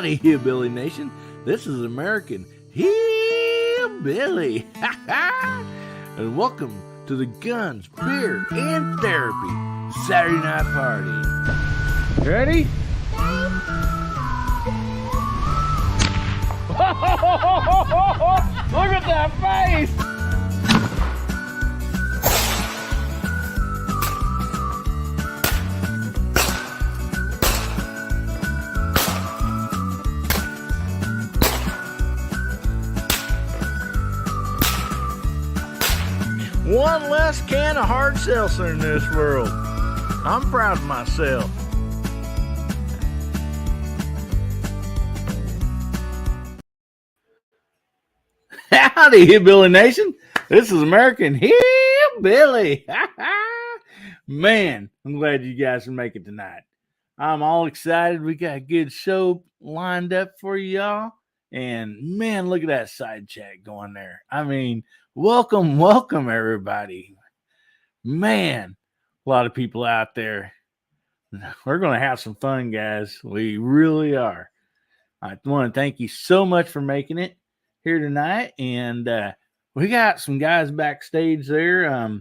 Howdy, Hillbilly Nation. This is American Hillbilly. And welcome to the Guns, Beer, and Therapy Saturday Night Party. Ready? Look at that face! One less can of hard seltzer in this world. I'm proud of myself. Howdy, Hillbilly Nation. This is American Hillbilly. Man, I'm glad you guys can make it tonight. I'm all excited. We got a good show lined up for y'all. And man, look at that side chat going there. I mean, welcome, everybody. Man, a lot of people out there. We're going to have some fun, guys. We really are. I want to thank you so much for making it here tonight. And we got some guys backstage there.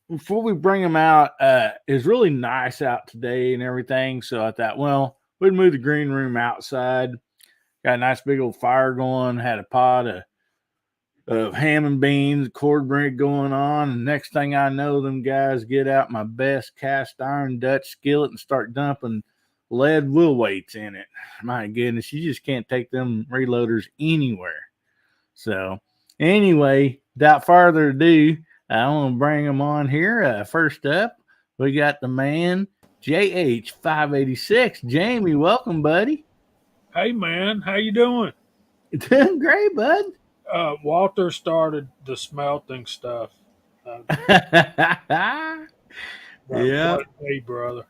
Before we bring them out, it's really nice out today and everything. So I thought, well, we'd move the green room outside. Got a nice big old fire going. Had a pot of ham and beans, cornbread going on. And next thing I know, them guys get out my best cast iron Dutch skillet and start dumping lead wheel weights in it. My goodness, you just can't take them reloaders anywhere. So anyway, without further ado, I want to bring them on here. First up, we got the man, JH586. Jamie, welcome, buddy. Hey, man. How you doing? Doing great, bud. Walter started the smelting stuff. Yeah. Hey, brother.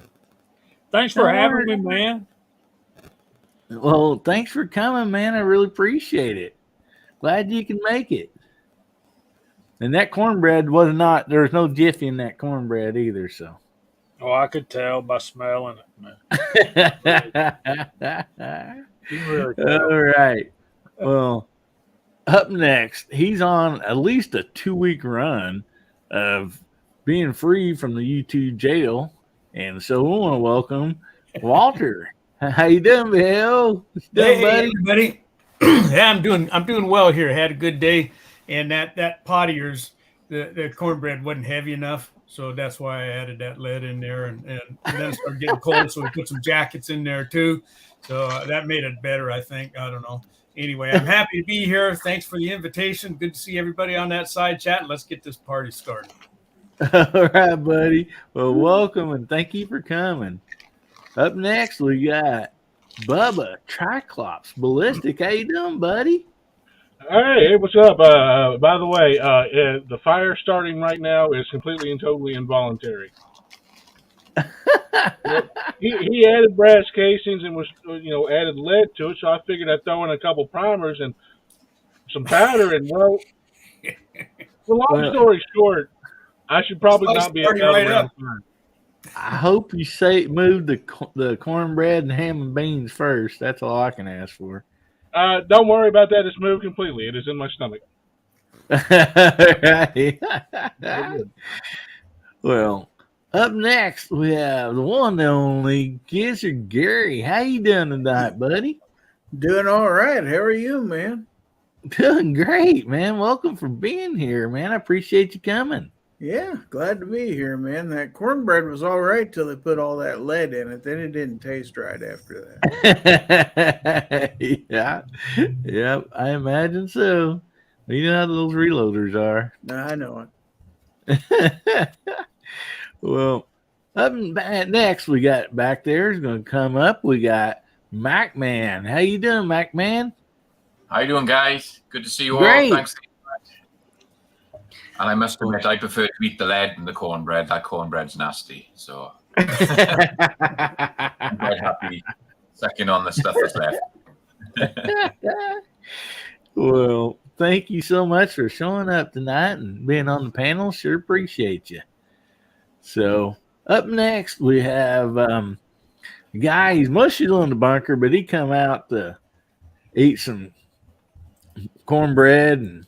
Thanks for having me, man. Well, thanks for coming, man. I really appreciate it. Glad you can make it. And that cornbread was not, there was no jiffy in that cornbread either, so. Oh, I could tell by smelling it, man. Really all right. Well, up next, he's on at least a 2-week run of being free from the YouTube jail. And so we want to welcome Walter. How you doing, Bill? Hey, everybody. Yeah, I'm doing well here. Had a good day, and that pot of yours, the cornbread wasn't heavy enough, so that's why I added that lead in there, and then it started getting cold, so we put some jackets in there too. So that made it better, I think. I don't know. Anyway, I'm happy to be here. Thanks for the invitation. Good to see everybody on that side chat. Let's get this party started. All right, buddy. Well, welcome and thank you for coming. Up next, we got Bubba Triclops Ballistic. How you doing, buddy? Hey, what's up? By the way, the fire starting right now is completely and totally involuntary. He added brass casings and was, added lead to it, so I figured I'd throw in a couple primers and some powder, and well, long story short, I should probably not be right up. I hope you move the cornbread and ham and beans first. That's all I can ask for. Don't worry about that. It's moved completely. It is in my stomach. Well, up next, we have the one and only Gizzard Gary. How you doing tonight, buddy? Doing all right. How are you, man? Doing great, man. Welcome for being here, man. I appreciate you coming. Yeah, glad to be here, man. That cornbread was all right till they put all that lead in it. Then it didn't taste right after that. Yeah, I imagine so. You know how those reloaders are. I know it. Well, up next, we got back there is going to come up. We got MacMan. How you doing, MacMan? How you doing, guys? Good to see you Great. all. Thanks. And I must admit, I prefer to eat the lead than the cornbread. That cornbread's nasty. So I'm quite happy sucking on the stuff that's left. Well, thank you so much for showing up tonight and being on the panel. Sure appreciate you. So up next, we have guy. He's mostly in the bunker, but he come out to eat some cornbread and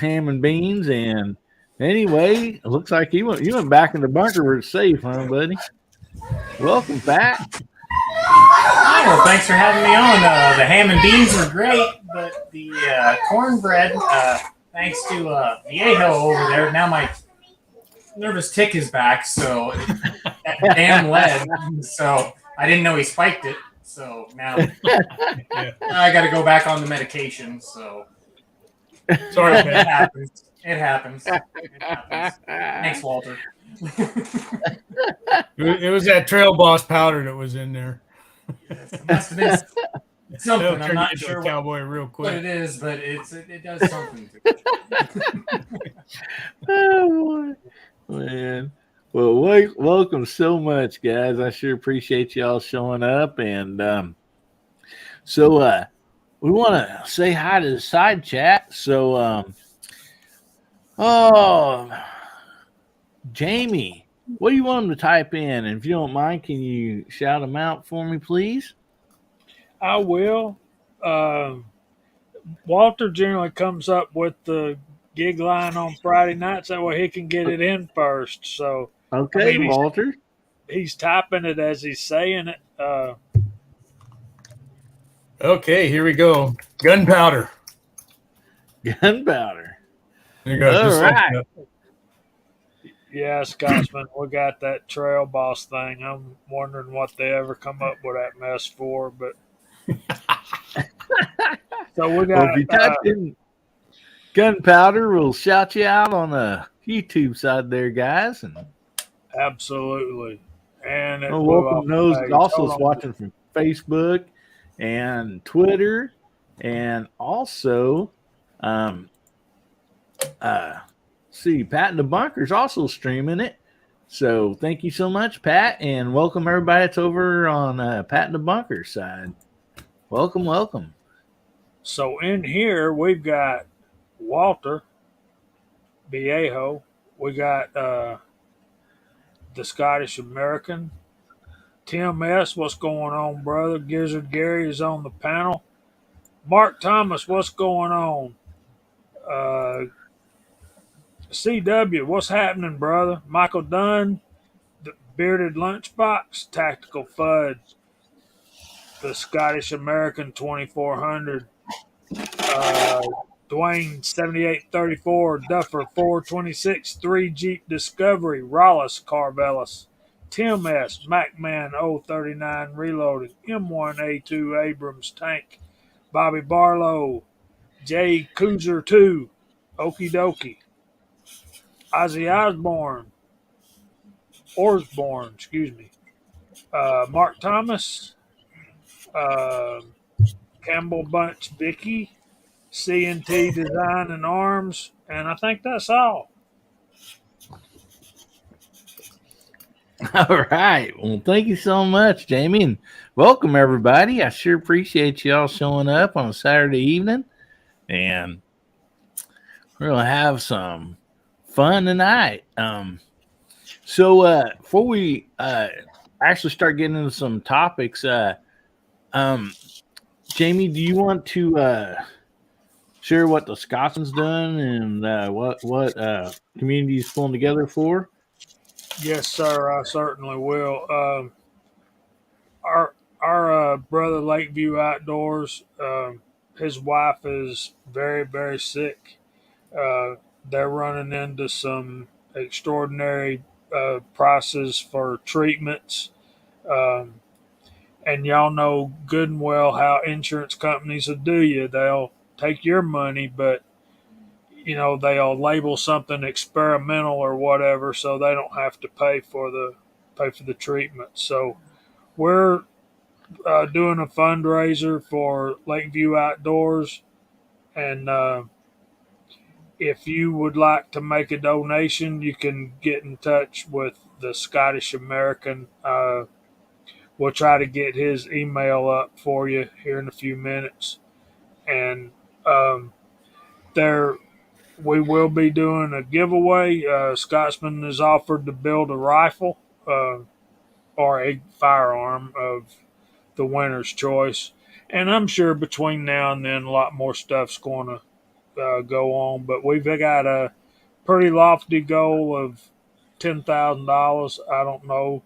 ham and beans. And anyway, it looks like you went back in the bunker where it's safe, huh, buddy? Welcome, Pat. Hi, well, thanks for having me on. The ham and beans were great, but the cornbread, thanks to Viejo over there, now my nervous tick is back, so that damn lead. So I didn't know he spiked it, so now I got to go back on the medication, so Sorry, it man. happens. It happens. Thanks, Walter. It was that Trail Boss powder that was in there. It must have been That'll something. I'm turn you not into sure a cowboy real what quick. it is, but it does something to it. Oh, boy. Man. Well, welcome so much, guys. I sure appreciate y'all showing up. And so we want to say hi to the side chat. So, Jamie, what do you want them to type in? And if you don't mind, can you shout them out for me, please? I will. Walter generally comes up with the gig line on Friday nights. That way he can get it in first. So Okay, I mean, Walter. he's typing it as he's saying it. Okay, here we go. Gunpowder. Gunpowder. There you go. All Just like right. that. Yeah, Scotsman, we got that Trail Boss thing. I'm wondering what they ever come up with that mess for. But so we Well, got if you type in gunpowder, we'll shout you out on the YouTube side there, guys. And absolutely. And it well, blew off welcome the those page. also Hold is on. watching from Facebook and Twitter, and also see, Pat in the Bunker's also streaming it. So thank you so much, Pat, and welcome everybody that's over on Pat in the Bunker side. Welcome, welcome. So in here we've got Walter Viejo. We got the Scottish American. Tim S., what's going on, brother? Gizzard Gary is on the panel. Mark Thomas, what's going on? CW, what's happening, brother? Michael Dunn, the Bearded Lunchbox, Tactical Fudge, the Scottish American 2400, Dwayne 7834, Duffer 426, 3 Jeep Discovery, Rollis Carvelis, Tim S., MacMan 039 Reloaded, M1A2 Abrams Tank, Bobby Barlow, J. Coozer 2, Okie Dokie, Ozzy Osborne, excuse me, Mark Thomas, Campbell Bunch Vicky, CNT Design and Arms, and I think that's all. All right. Well, thank you so much, Jamie, and welcome everybody. I sure appreciate y'all showing up on a Saturday evening, and we're gonna have some fun tonight. So before we actually start getting into some topics, Jamie, do you want to share what the Scotsman's done and what community's pulling together for? Yes, sir. I certainly will. Our brother Lakeview Outdoors, his wife is very, very sick. They're running into some extraordinary prices for treatments. And y'all know good and well how insurance companies will do you. They'll take your money, but they'll label something experimental or whatever, so they don't have to pay for the treatment. So we're doing a fundraiser for Lakeview Outdoors, and if you would like to make a donation, you can get in touch with the Scottish American. We'll try to get his email up for you here in a few minutes, and we will be doing a giveaway. Scotsman has offered to build a rifle, or a firearm of the winner's choice. And I'm sure between now and then, a lot more stuff's going to go on. But we've got a pretty lofty goal of $10,000. I don't know.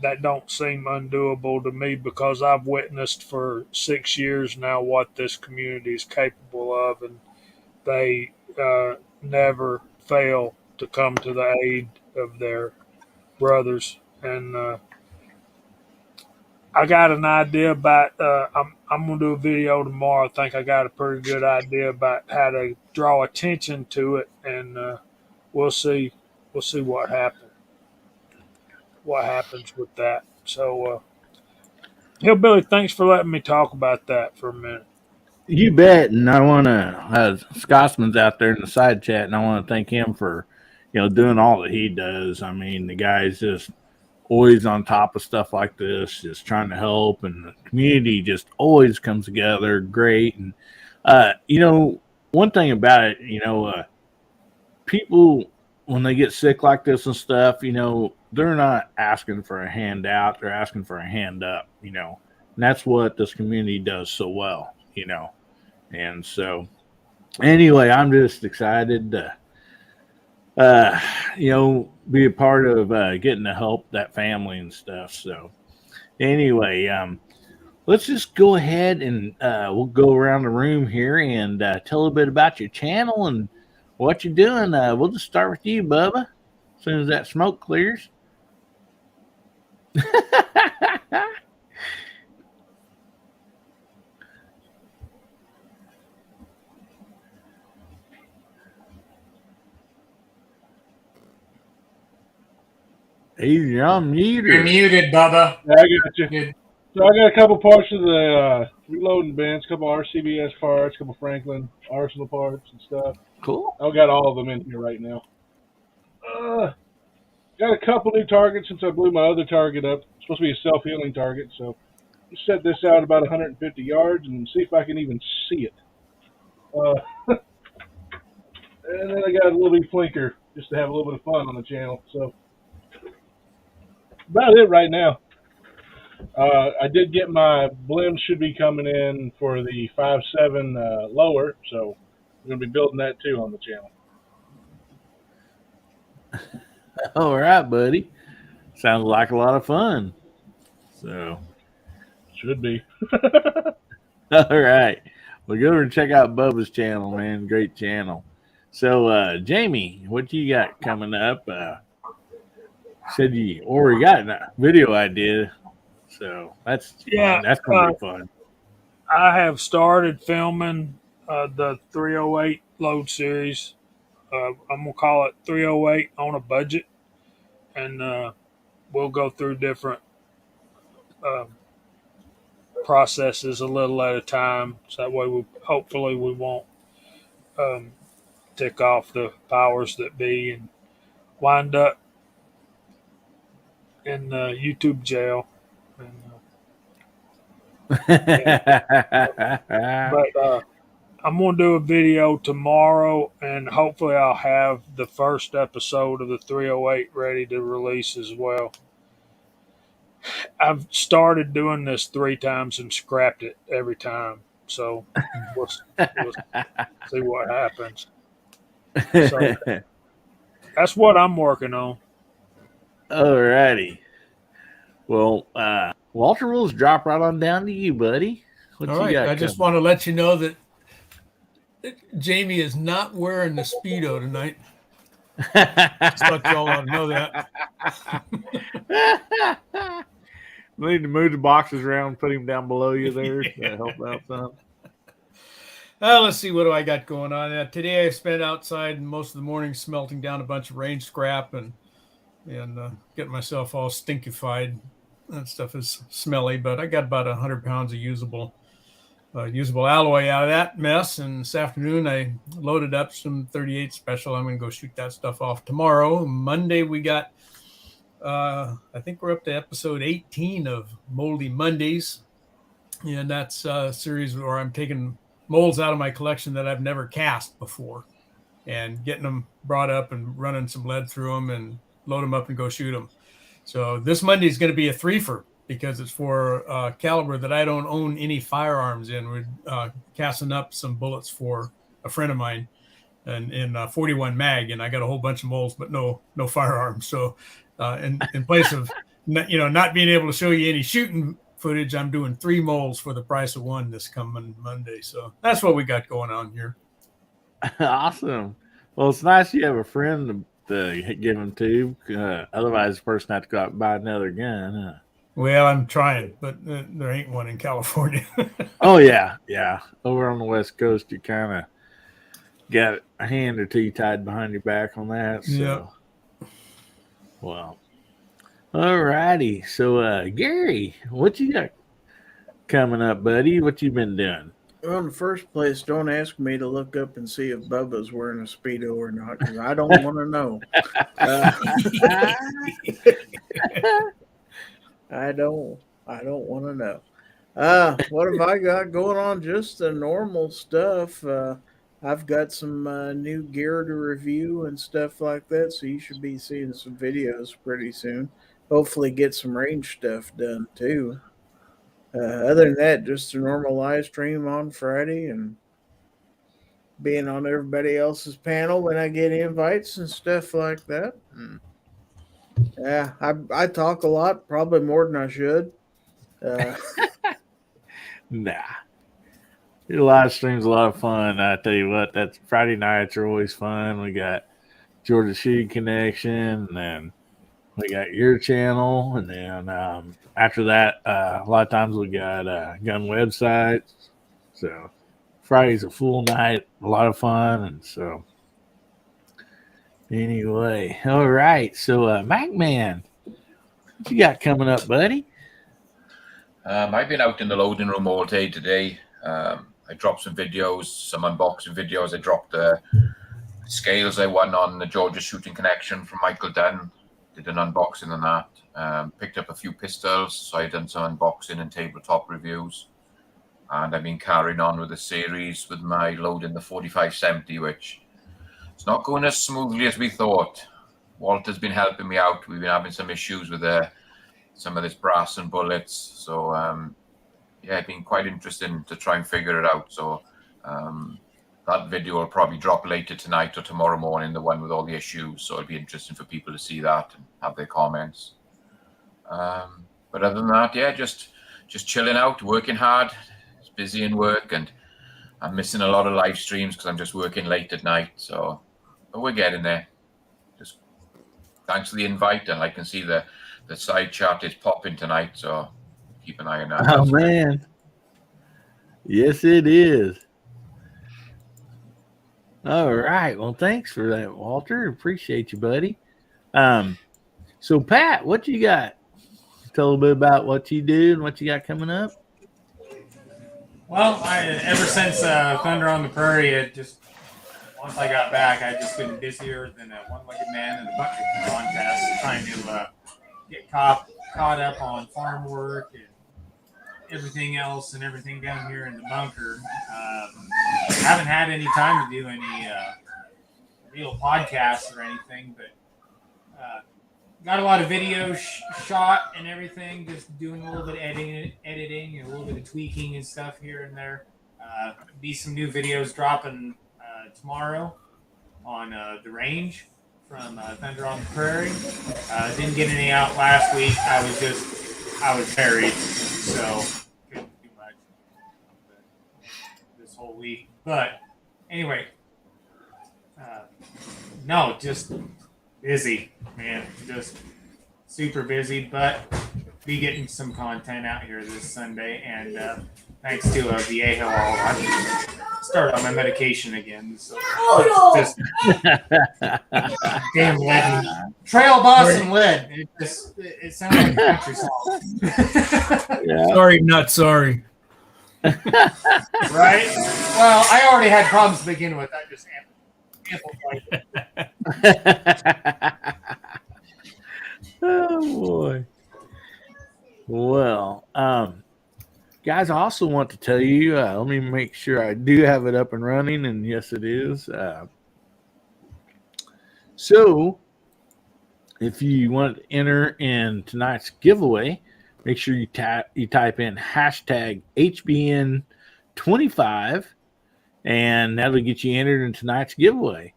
That don't seem undoable to me because I've witnessed for 6 years now what this community is capable of, and they never fail to come to the aid of their brothers. And I got an idea about. I'm gonna do a video tomorrow. I think I got a pretty good idea about how to draw attention to it, and we'll see. We'll see what happens. What happens with that? So, Hillbilly, thanks for letting me talk about that for a minute. You bet. And I want to, Scotsman's out there in the side chat, and I want to thank him for, doing all that he does. I mean, the guy's just always on top of stuff like this, just trying to help, and the community just always comes together great. And, one thing about it, people, when they get sick like this and stuff, they're not asking for a handout, they're asking for a hand up, and that's what this community does so well, And so, anyway, I'm just excited to, be a part of getting to help that family and stuff. So, anyway, let's just go ahead and we'll go around the room here and tell a little bit about your channel and what you're doing. We'll just start with you, Bubba, as soon as that smoke clears. You're on mute. You're muted, Bubba. Yeah, I got you. Good. So I got a couple parts of the reloading bins, a couple RCBS parts, a couple Franklin Arsenal parts and stuff. Cool. I've got all of them in here right now. Got a couple new targets since I blew my other target up. It's supposed to be a self-healing target, so just set this out about 150 yards and see if I can even see it. And then I got a little bit flinker just to have a little bit of fun on the channel. So about it right now. I did get my blend should be coming in for the 5.7 lower, so we're going to be building that too on the channel. All right, buddy. Sounds like a lot of fun. So, should be. All right. Well, go over and check out Bubba's channel, man. Great channel. So, Jamie, what you got coming up? Said you already got a video idea. So, that's fun. That's going to be fun. I have started filming the 308 load series. I'm going to call it 308 on a budget. And we'll go through different processes a little at a time. So that way, hopefully we won't tick off the powers that be and wind up in YouTube jail. And, but I'm going to do a video tomorrow, and hopefully I'll have the first episode of the 308 ready to release as well. I've started doing this 3 times and scrapped it every time. So we'll see what happens. So that's what I'm working on. All righty. Well, Walter, we'll just drop right on down to you, buddy. What All you right. got I just want to let you know that Jamie is not wearing the Speedo tonight. Just let y'all ought to know that. We need to move the boxes around, put him down below you there to help out some. Let's see, what do I got going on? Today I spent outside most of the morning smelting down a bunch of range scrap and getting myself all stinkified. That stuff is smelly, but I got about 100 pounds of usable alloy out of that mess. And this afternoon I loaded up some 38 special. I'm going to go shoot that stuff off tomorrow. Monday we got, I think we're up to episode 18 of Moldy Mondays. And that's a series where I'm taking molds out of my collection that I've never cast before and getting them brought up and running some lead through them and load them up and go shoot them. So this Monday is going to be a threefer because it's for caliber that I don't own any firearms in. We're casting up some bullets for a friend of mine and in 41 mag, and I got a whole bunch of molds, but no firearms. So in place of not being able to show you any shooting footage, I'm doing 3 molds for the price of 1 this coming Monday. So that's what we got going on here. Awesome. Well, it's nice you have a friend to give them to. Otherwise, the person had to go out and buy another gun. Huh? Well, I'm trying, but there ain't one in California. Oh, yeah. Over on the West Coast, you kind of got a hand or two tied behind your back on that. So, Yep. Well, all righty. So, Gary, what you got coming up, buddy? What you been doing? Well, in the first place, don't ask me to look up and see if Bubba's wearing a Speedo or not, because I don't want to know. I don't want to know. What have I got going on? Just the normal stuff. I've got some new gear to review and stuff like that, so you should be seeing some videos pretty soon. Hopefully get some range stuff done too. Other than that, just a normal live stream on Friday and being on everybody else's panel when I get invites and stuff like that. Yeah, I talk a lot, probably more than I should. Nah. The live stream's a lot of fun. I tell you what, that's Friday nights are always fun. We got Georgia Shooting Connection, and then we got your channel, and then after that, a lot of times we got gun websites. So Friday's a full night, a lot of fun, and so anyway, all right. So MacMan, what you got coming up, buddy? I've been out in the loading room all day today. I dropped some videos, some unboxing videos. I dropped the scales I won on the Georgia Shooting Connection from Michael Dunn. Did an unboxing on that. Picked up a few pistols, so I done some unboxing and tabletop reviews. And I've been carrying on with the series with my loading the 4570, which it's not going as smoothly as we thought. Walter's been helping me out. We've been having some issues with some of this brass and bullets. So, yeah, it's been quite interesting to try and figure it out. So that video will probably drop later tonight or tomorrow morning, the one with all the issues. So it'll be interesting for people to see that and have their comments. But other than that, yeah, just chilling out, working hard. It's busy in work, and I'm missing a lot of live streams because I'm just working late at night. So, but we're getting there. Just thanks for the invite, and I can see the side chat is popping tonight. So keep an eye on that. Oh, man. Yes, it is. All right. Well, thanks for that, Walter. Appreciate you, buddy. So, Pat, what you got? Tell a little bit about what you do and what you got coming up. Well, ever since Thunder on the Prairie, once I got back, I've just been busier than a one-legged man in a bucket contest, trying to get caught up on farm work and everything else and everything down here in the bunker. Haven't had any time to do any real podcasts or anything, but got a lot of videos shot and everything, just doing a little bit of editing and a little bit of tweaking and stuff here and there. Be some new videos dropping tomorrow on the range from Thunder on the Prairie. Didn't get any out last week. I was buried, so couldn't do much this whole week. But anyway, no, just busy, man. Just super busy, but be getting some content out here this Sunday. And thanks to Viejo, I start on my medication again. So just damn lead. Trail Boss and Lead. It sounds like a country song. Yeah. Sorry, not sorry. Right? Well, I already had problems to begin with. I just Oh boy. Well, guys, I also want to tell you, let me make sure I do have it up and running, and yes, it is. So if you want to enter in tonight's giveaway, make sure you type in hashtag HBN25, and that'll get you entered in tonight's giveaway.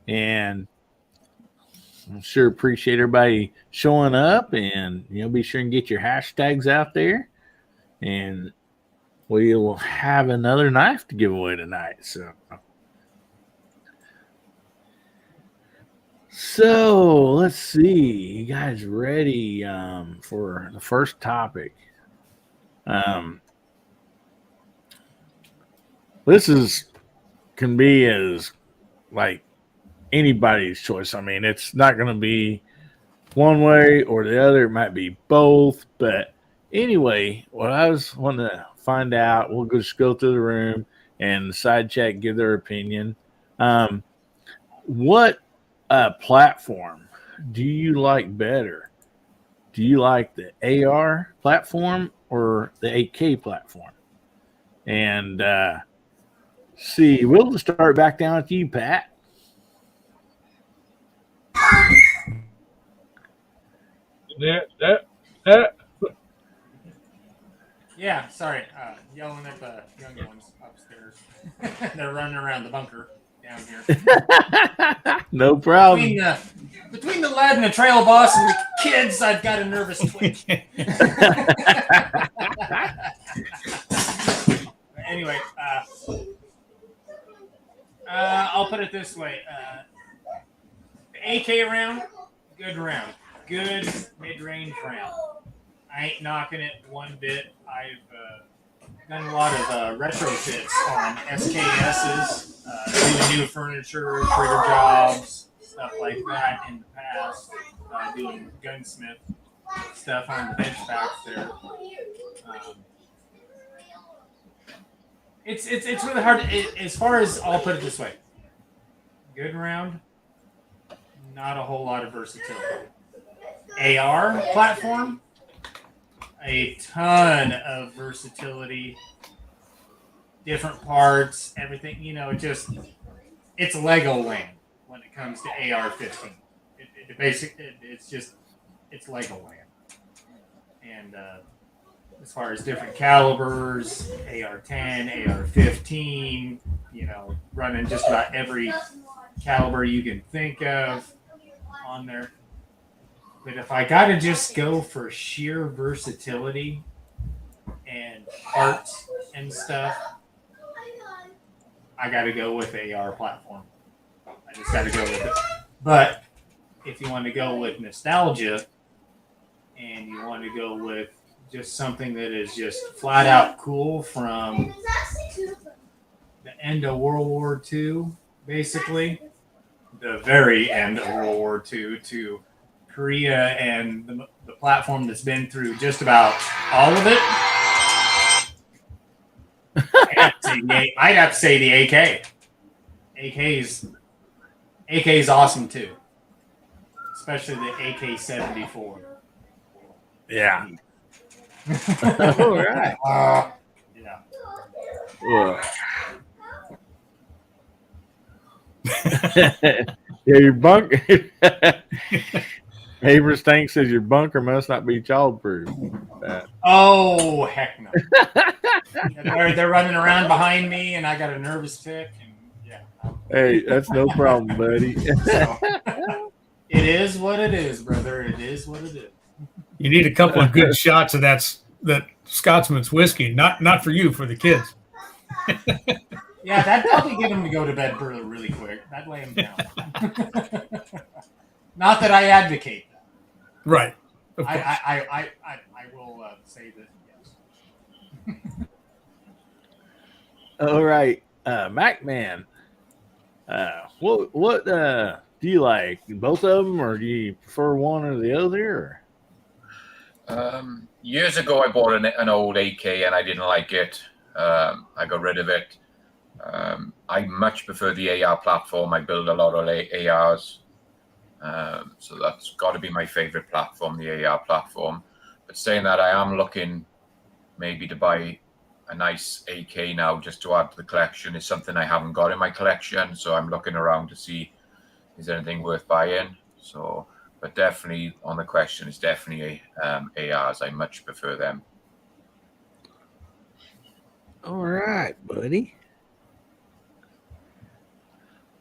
And I sure appreciate everybody showing up, and be sure and get your hashtags out there, and we will have another knife to give away tonight. So let's see, you guys ready for the first topic? This can be as like anybody's choice. I mean, it's not going to be one way or the other. It might be both. But anyway, what I was wanting to find out, we'll just go through the room and the side chat give their opinion. What platform do you like better? Do you like the AR platform or the 8K platform? And see, we'll just start back down with you, Pat. Yeah, sorry. Yelling at the young ones upstairs. They're running around the bunker down here. No problem. Between the lad and the trail boss and the kids, I've got a nervous twitch. Anyway, I'll put it this way. The AK round, good round. Good mid-range round. I ain't knocking it one bit. I've done a lot of retrofits on SKSs, doing new furniture, trigger jobs, stuff like that in the past, doing gunsmith stuff on the bench packs there. It's really hard. As far as, I'll put it this way, good round, not a whole lot of versatility. AR platform, a ton of versatility, different parts, everything. It's Lego land when it comes to AR-15. It's Lego land. And as far as different calibers, AR-10, AR-15, running just about every caliber you can think of on there. But if I got to just go for sheer versatility and parts and stuff, I got to go with the AR platform. I just got to go with it. But if you want to go with nostalgia and you want to go with just something that is just flat out cool from the end of World War II, basically, the very end of World War II to Korea and the platform that's been through just about all of it. I'd have to say the AK. AK's awesome too, especially the AK-74. Yeah. All right. Yeah. Yeah, your bunker. Havers Tank says your bunker must not be childproof. Oh, heck no. They're running around behind me, and I got a nervous tick. And yeah. Hey, that's no problem, buddy. So, it is what it is, brother. It is what it is. You need a couple of good shots of that Scotsman's whiskey. Not for you, for the kids. Yeah, that'd probably get him to go to bed really quick. That'd lay him down. Not that I advocate that. Right. I will say that yes. All right, MacMan. What do you like? Both of them, or do you prefer one or the other? Years ago, I bought an old AK and I didn't like it. I got rid of it. I much prefer the AR platform. I build a lot of ARs. So that's got to be my favorite platform, the AR platform. But saying that, I am looking maybe to buy a nice AK now just to add to the collection. It's something I haven't got in my collection, so I'm looking around to see is there anything worth buying. So But definitely on the question, it's definitely ARs. I much prefer them. All right, buddy.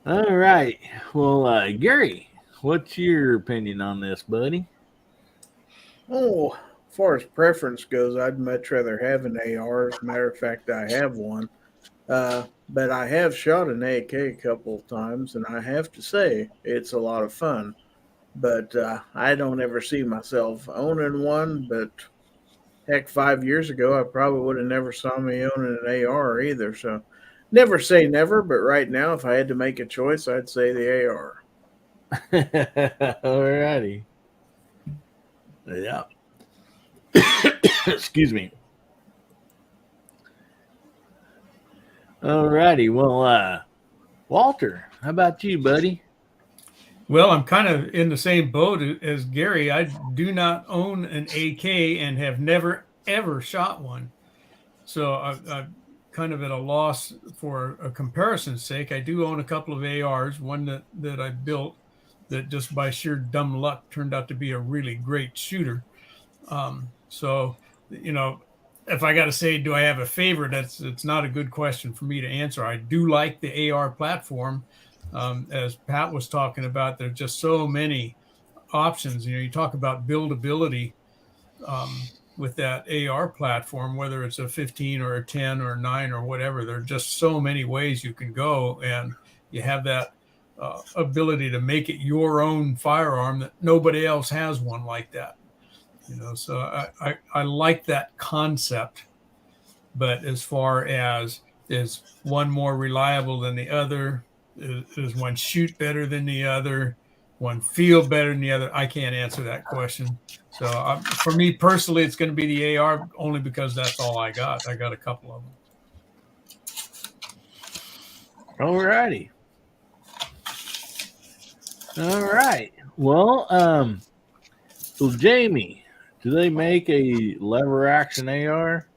All right. Well, Gary, what's your opinion on this, buddy? Oh, as far as preference goes, I'd much rather have an AR. As a matter of fact, I have one. But I have shot an AK a couple of times, and I have to say it's a lot of fun. But I don't ever see myself owning one. But heck, 5 years ago, I probably would have never saw me owning an AR either. So never say never. But right now, if I had to make a choice, I'd say the AR. All righty. Yeah. Excuse me. All righty. Well, Walter, how about you, buddy? Well, I'm kind of in the same boat as Gary. I do not own an AK and have never, ever shot one. So I'm kind of at a loss for a comparison's sake. I do own a couple of ARs, one that I built that just by sheer dumb luck turned out to be a really great shooter. So, you know, if I got to say, do I have a favorite? It's not a good question for me to answer. I do like the AR platform. As Pat was talking about, there's just so many options. You know, you talk about buildability with that AR platform, whether it's a 15 or a 10 or a 9 or whatever. There are just so many ways you can go, and you have that ability to make it your own firearm that nobody else has one like that. You know, so I like that concept, but as far as is one more reliable than the other, is one shoot better than the other, one feel better than the other, I can't answer that question. So for me personally, it's going to be the AR only because that's all I got. I got a couple of them. All righty. All right. Well, so Jamie, do they make a lever action AR?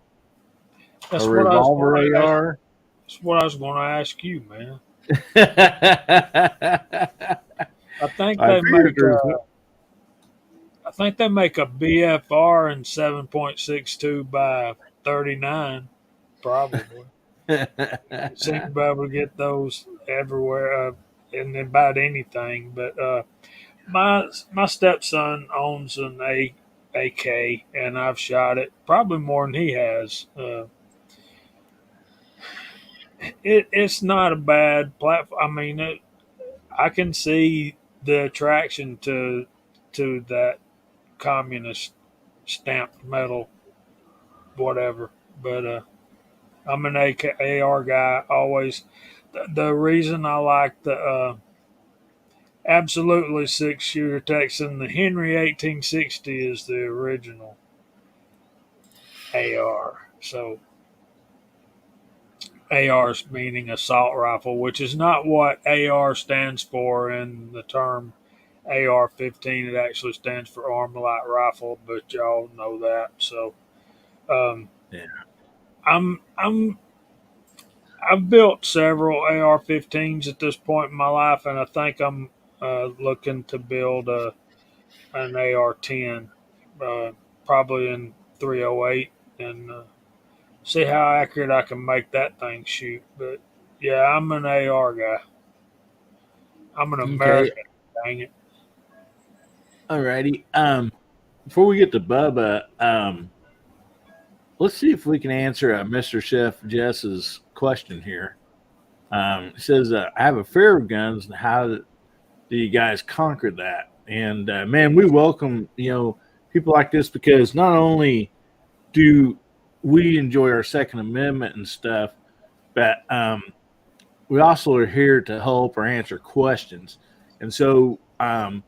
That's A what revolver AR? That's what I was going to ask you, man. I think they make a BFR in 7.62 by 39, probably. Seem to be able to get those everywhere in about anything. But my stepson owns an AK, and I've shot it probably more than he has. It's not a bad platform. I mean, I can see the attraction to that communist stamped metal, whatever. But I'm an AR guy always. The reason I like the absolutely 6-shooter Texan, the Henry 1860 is the original AR. So AR's meaning assault rifle, which is not what AR stands for in the term AR-15. It actually stands for Armed Light Rifle, but y'all know that. So, Yeah. I've built several AR-15s at this point in my life, and I think I'm looking to build an AR-10, probably in 308, and see how accurate I can make that thing shoot. But yeah, I'm an AR guy. I'm an American. Dang it. Alrighty. Before we get to Bubba, let's see if we can answer Mr. Chef Jess's question here. It says, I have a fear of guns, and how do you guys conquer that? And man, we welcome people like this, because not only do we enjoy our Second Amendment and stuff, but we also are here to help or answer questions. And so that's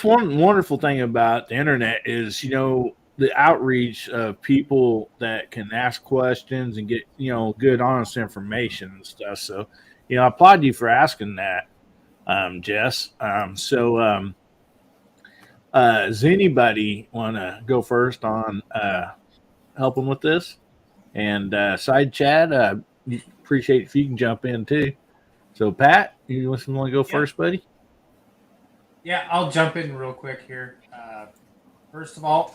one wonderful thing about the internet is, the outreach of people that can ask questions and get, good, honest information and stuff. So, I applaud you for asking that, Jess. Does anybody want to go first on helping with this? And side Chad, appreciate if you can jump in too. So Pat, you want to go first, buddy? Yeah, I'll jump in real quick here. First of all,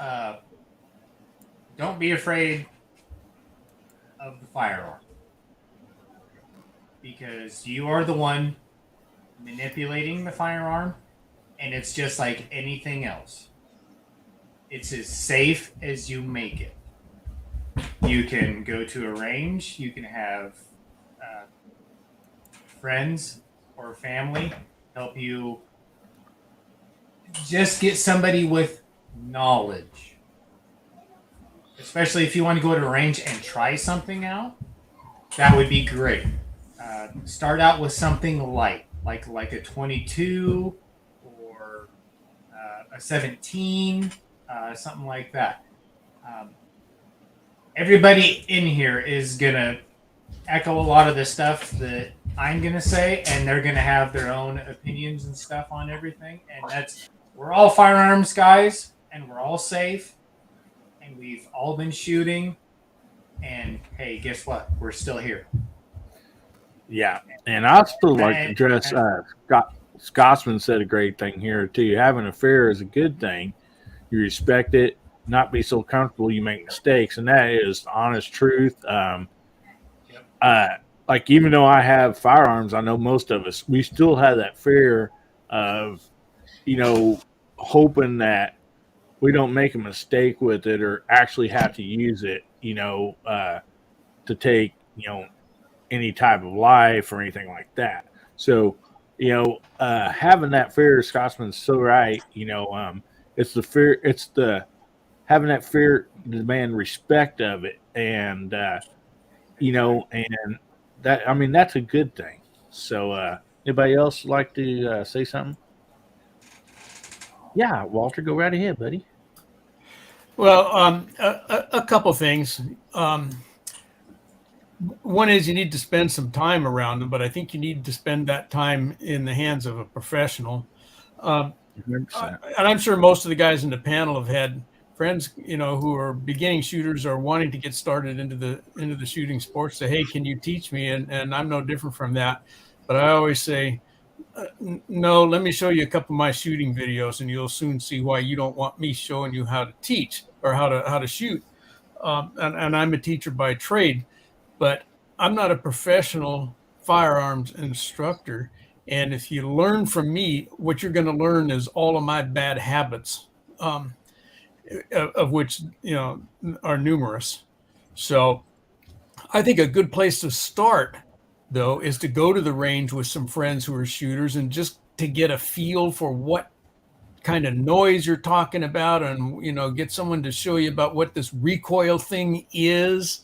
don't be afraid of the firearm because you are the one manipulating the firearm, and it's just like anything else. It's as safe as you make it. You can go to a range, you can have friends or family help you just get somebody with knowledge. Especially if you want to go to a range and try something out, that would be great. Start out with something light, like a 22 or a 17, something like that. Everybody in here is gonna echo a lot of the stuff that I'm gonna say, and they're gonna have their own opinions and stuff on everything. And we're all firearms guys, and we're all safe, and we've all been shooting. And hey, guess what? We're still here. Yeah, and I still like to address Scotsman said a great thing here too. Having a fear is a good thing. You respect it, not be so comfortable you make mistakes, and that is honest truth. Like even though I have firearms, I know most of us we still have that fear of, hoping that we don't make a mistake with it or actually have to use it, to take, any type of life or anything like that. So, having that fear, Scotsman's so right. It's the fear. It's the having that fear, demand respect of it, and and that. I mean, that's a good thing. So, anybody else like to say something? Yeah, Walter, go right ahead, buddy. Well, a couple things. One is you need to spend some time around them, but I think you need to spend that time in the hands of a professional. And I'm sure most of the guys in the panel have had friends, who are beginning shooters or wanting to get started into the shooting sports. Say, hey, can you teach me? And I'm no different from that. But I always say, no, let me show you a couple of my shooting videos, and you'll soon see why you don't want me showing you how to teach or how to shoot. And I'm a teacher by trade. But I'm not a professional firearms instructor. And if you learn from me, what you're going to learn is all of my bad habits, of which, are numerous. So I think a good place to start, though, is to go to the range with some friends who are shooters and just to get a feel for what kind of noise you're talking about and, get someone to show you about what this recoil thing is.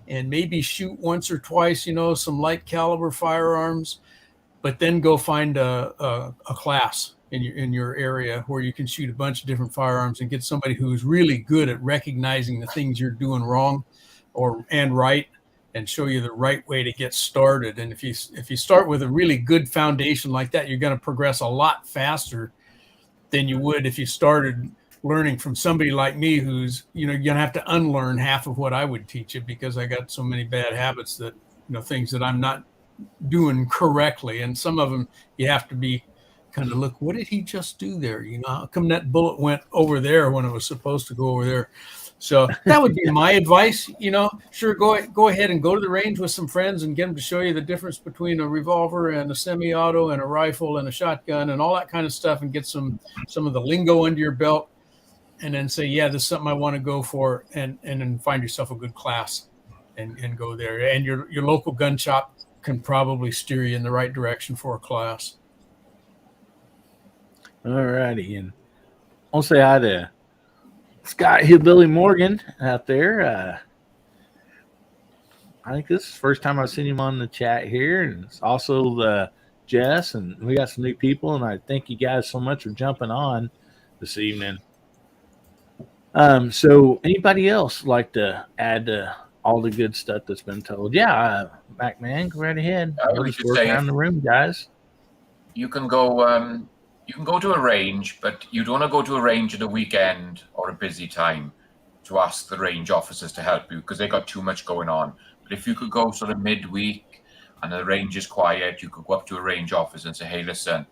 And maybe shoot once or twice, some light caliber firearms, but then go find a class in your area where you can shoot a bunch of different firearms and get somebody who's really good at recognizing the things you're doing wrong and right, and show you the right way to get started. And if you start with a really good foundation like that, you're going to progress a lot faster than you would if you started learning from somebody like me who's, you're going to have to unlearn half of what I would teach you because I got so many bad habits that, things that I'm not doing correctly. And some of them you have to be kind of look, what did he just do there? How come that bullet went over there when it was supposed to go over there? So that would be my advice. Sure, go ahead and go to the range with some friends and get them to show you the difference between a revolver and a semi-auto and a rifle and a shotgun and all that kind of stuff, and get some of the lingo under your belt. And then say, yeah, this is something I want to go for, and then find yourself a good class and go there. And your local gun shop can probably steer you in the right direction for a class. All righty. And I'll say hi to Scott Hillbilly Morgan out there. I think this is the first time I've seen him on the chat here. And it's also Jess, and we got some new people. And I thank you guys so much for jumping on this evening. So anybody else like to add to all the good stuff that's been told? Yeah, Mac Man, go right ahead. I would just say, around the room, guys. You can go to a range, but you don't want to go to a range at a weekend or a busy time to ask the range officers to help you because they got too much going on. But if you could go sort of midweek and the range is quiet, you could go up to a range officer and say, hey, listen,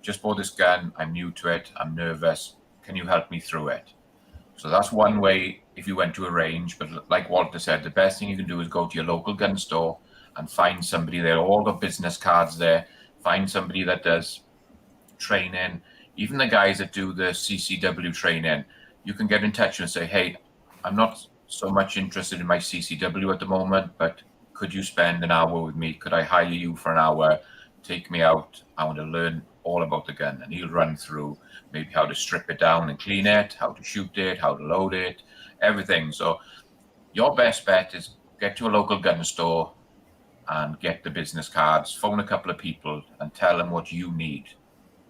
I've just bought this gun. I'm new to it. I'm nervous. Can you help me through it? So that's one way if you went to a range. But like Walter said, the best thing you can do is go to your local gun store and find somebody there. All the business cards there. Find somebody that does training. Even the guys that do the CCW training, you can get in touch and say, hey, I'm not so much interested in my CCW at the moment, but could you spend an hour with me? Could I hire you for an hour? Take me out. I want to learn all about the gun. And he'll run through maybe how to strip it down and clean it, how to shoot it, how to load it, everything. So your best bet is get to a local gun store and get the business cards, phone a couple of people and tell them what you need.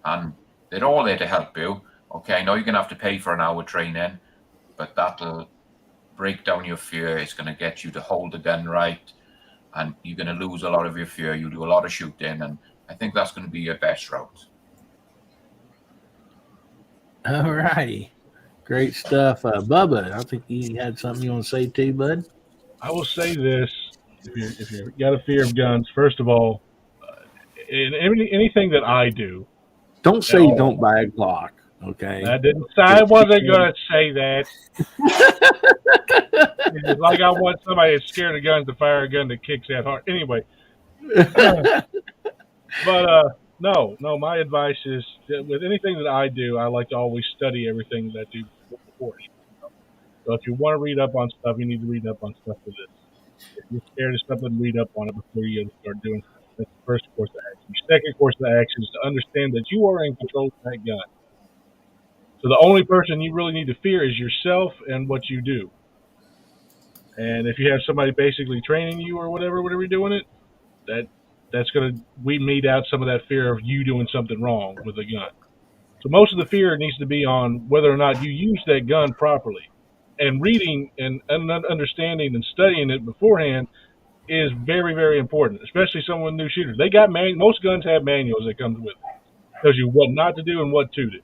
And they're all there to help you. Okay, I know you're going to have to pay for an hour training, but that'll break down your fear. It's going to get you to hold the gun right, and you're going to lose a lot of your fear. You'll do a lot of shooting, and I think that's going to be your best route. All righty. Great stuff. Bubba, I think you had something you want to say too, bud? I will say this: if you've got a fear of guns, first of all, in anything that I do, Don't say you don't buy a Glock, okay? I wasn't going to say that. It's like I want somebody that's scared of guns to fire a gun that kicks that hard. Anyway, but no. My advice is that with anything that I do, I like to always study everything that I do before. So if you want to read up on stuff, you need to read up on stuff for this. If you're scared of something, read up on it before you start doing stuff. That's the first course of action. Your second course of action is to understand that you are in control of that gun. So the only person you really need to fear is yourself and what you do. And if you have somebody basically training you or whatever you're doing it, that's going to weed out some of that fear of you doing something wrong with a gun. So most of the fear needs to be on whether or not you use that gun properly. And reading and understanding and studying it beforehand is very, very important, especially someone new shooters. They got most guns have manuals that comes with it. Tells you what not to do and what to do.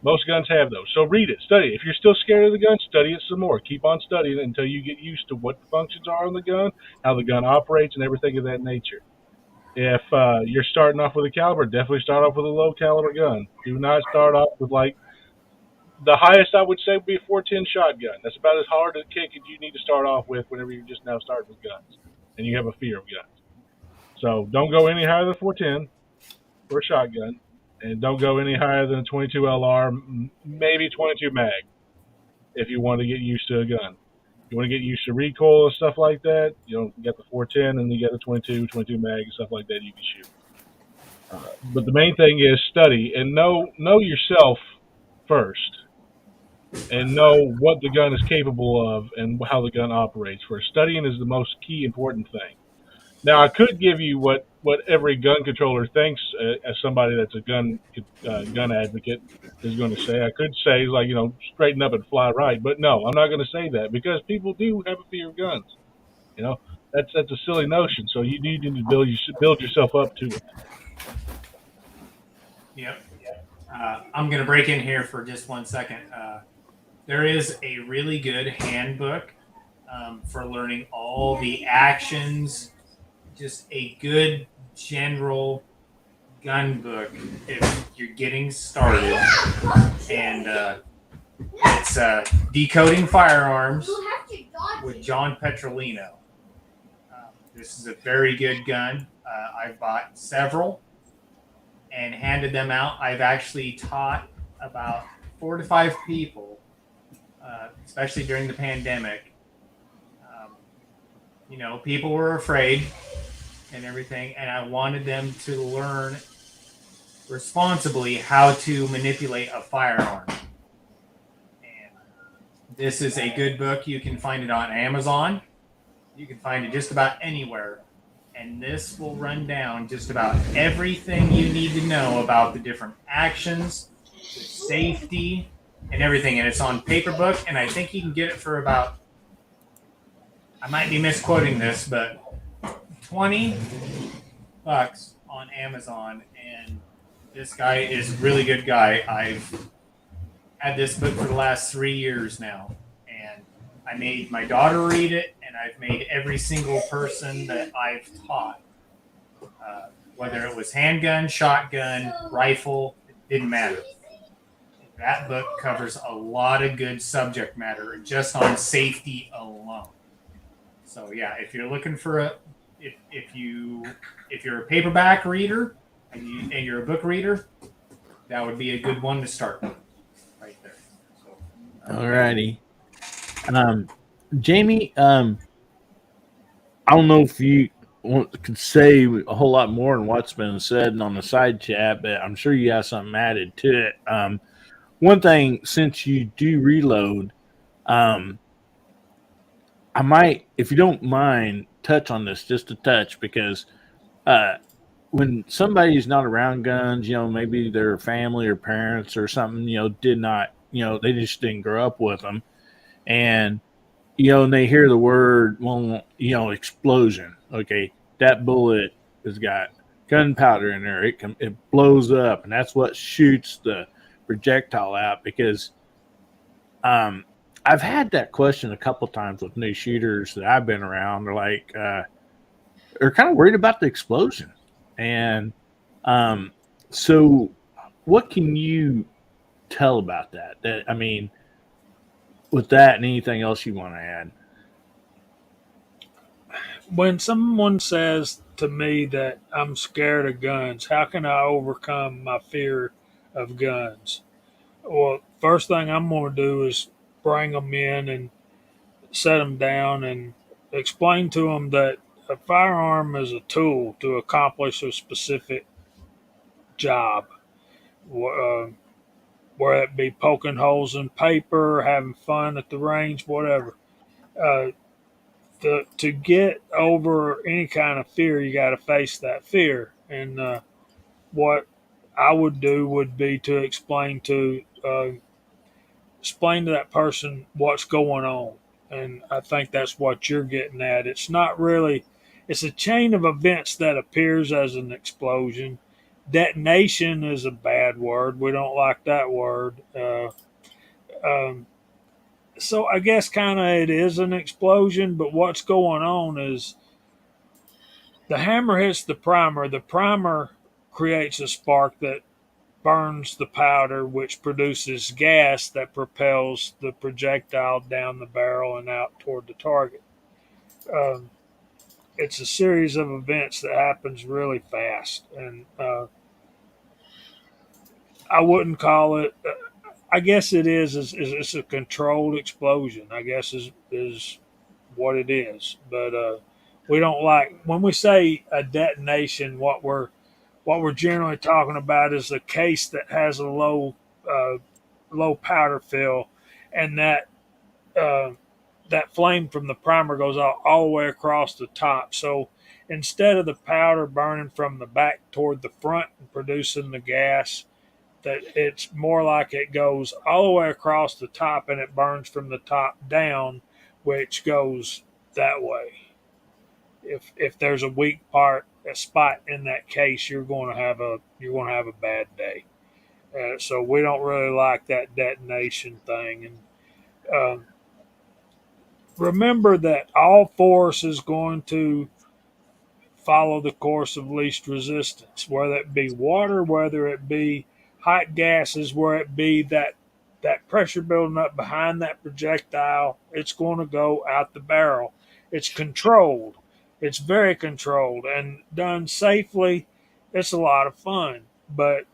Most guns have those. So read it, study it. If you're still scared of the gun, study it some more. Keep on studying it until you get used to what the functions are on the gun, how the gun operates, and everything of that nature. If you're starting off with a caliber, definitely start off with a low caliber gun. Do not start off with the highest I would say would be a 410 shotgun. That's about as hard a kick as you need to start off with whenever you're just now starting with guns and you have a fear of guns. So don't go any higher than 410 for a shotgun, and don't go any higher than a 22 LR, maybe 22 mag if you want to get used to a gun. You want to get used to recoil and stuff like that, you get the 410 and you get the 22 mag and stuff like that you can shoot. But the main thing is study and know yourself first, and know what the gun is capable of and how the gun operates. For studying is the most key important thing. Now, I could give you what every gun controller thinks as somebody that's a gun advocate is going to say. I could say, straighten up and fly right. But no, I'm not going to say that because people do have a fear of guns. That's a silly notion. So you need to build yourself up to it. Yep. I'm going to break in here for just 1 second. There is a really good handbook for learning all the actions, just a good general gun book if you're getting started. And it's Decoding Firearms with John Petrolino. This is a very good gun. I've bought several and handed them out. I've actually taught about 4 to 5 people, especially during the pandemic. People were afraid and everything, and I wanted them to learn responsibly how to manipulate a firearm. And this is a good book. You can find it on Amazon. You can find it just about anywhere. And this will run down just about everything you need to know about the different actions, the safety, and everything. And it's on paper book, and I think you can get it for about, I might be misquoting this, but $20 on Amazon. And this guy is a really good guy. I've had this book for the last 3 years now. And I made my daughter read it, and I've made every single person that I've taught whether it was handgun, shotgun, rifle, it didn't matter. That book covers a lot of good subject matter just on safety alone. So yeah, if you're looking for if you're a paperback reader and you're a book reader, that would be a good one to start with, right there. So, All righty. Jamie, I don't know if you could say a whole lot more than what's been said on the side chat, but I'm sure you have something added to it. One thing, since you do reload, I might, if you don't mind, touch on this just a touch, because when somebody's not around guns, maybe their family or parents or something, did not, they just didn't grow up with them. And, and they hear the word, well, explosion. Okay, that bullet has got gunpowder in there. It blows up, and that's what shoots the projectile out. Because I've had that question a couple times with new shooters that I've been around. They're like, they're kind of worried about the explosion. And so what can you tell about that? With that and anything else you want to add? When someone says to me that I'm scared of guns, how can I overcome my fear of guns? Well, first thing I'm going to do is bring them in and set them down and explain to them that a firearm is a tool to accomplish a specific job, whether it be poking holes in paper, having fun at the range, whatever. Uh, to get over any kind of fear, you got to face that fear. And what I would do would be to explain to that person what's going on. And I think that's what you're getting at. It's not really, it's a chain of events that appears as an explosion. Detonation is a bad word. We don't like that word. So I guess kind of it is an explosion, but what's going on is the hammer hits the primer. The primer creates a spark that burns the powder, which produces gas that propels the projectile down the barrel and out toward the target. It's a series of events that happens really fast, and I wouldn't call it. I guess it is. It's a controlled explosion. I guess is what it is. But we don't like when we say a detonation. What we're generally talking about is a case that has a low powder fill, and that flame from the primer goes all the way across the top. So instead of the powder burning from the back toward the front and producing the gas, that it's more like it goes all the way across the top and it burns from the top down, which goes that way. If there's a weak spot in that case, you're going to have a bad day. So we don't really like that detonation thing. And remember that all force is going to follow the course of least resistance, whether it be water, whether it be hot gases, where it be that pressure building up behind that projectile, it's going to go out the barrel. It's controlled. It's very controlled and done safely. It's a lot of fun, but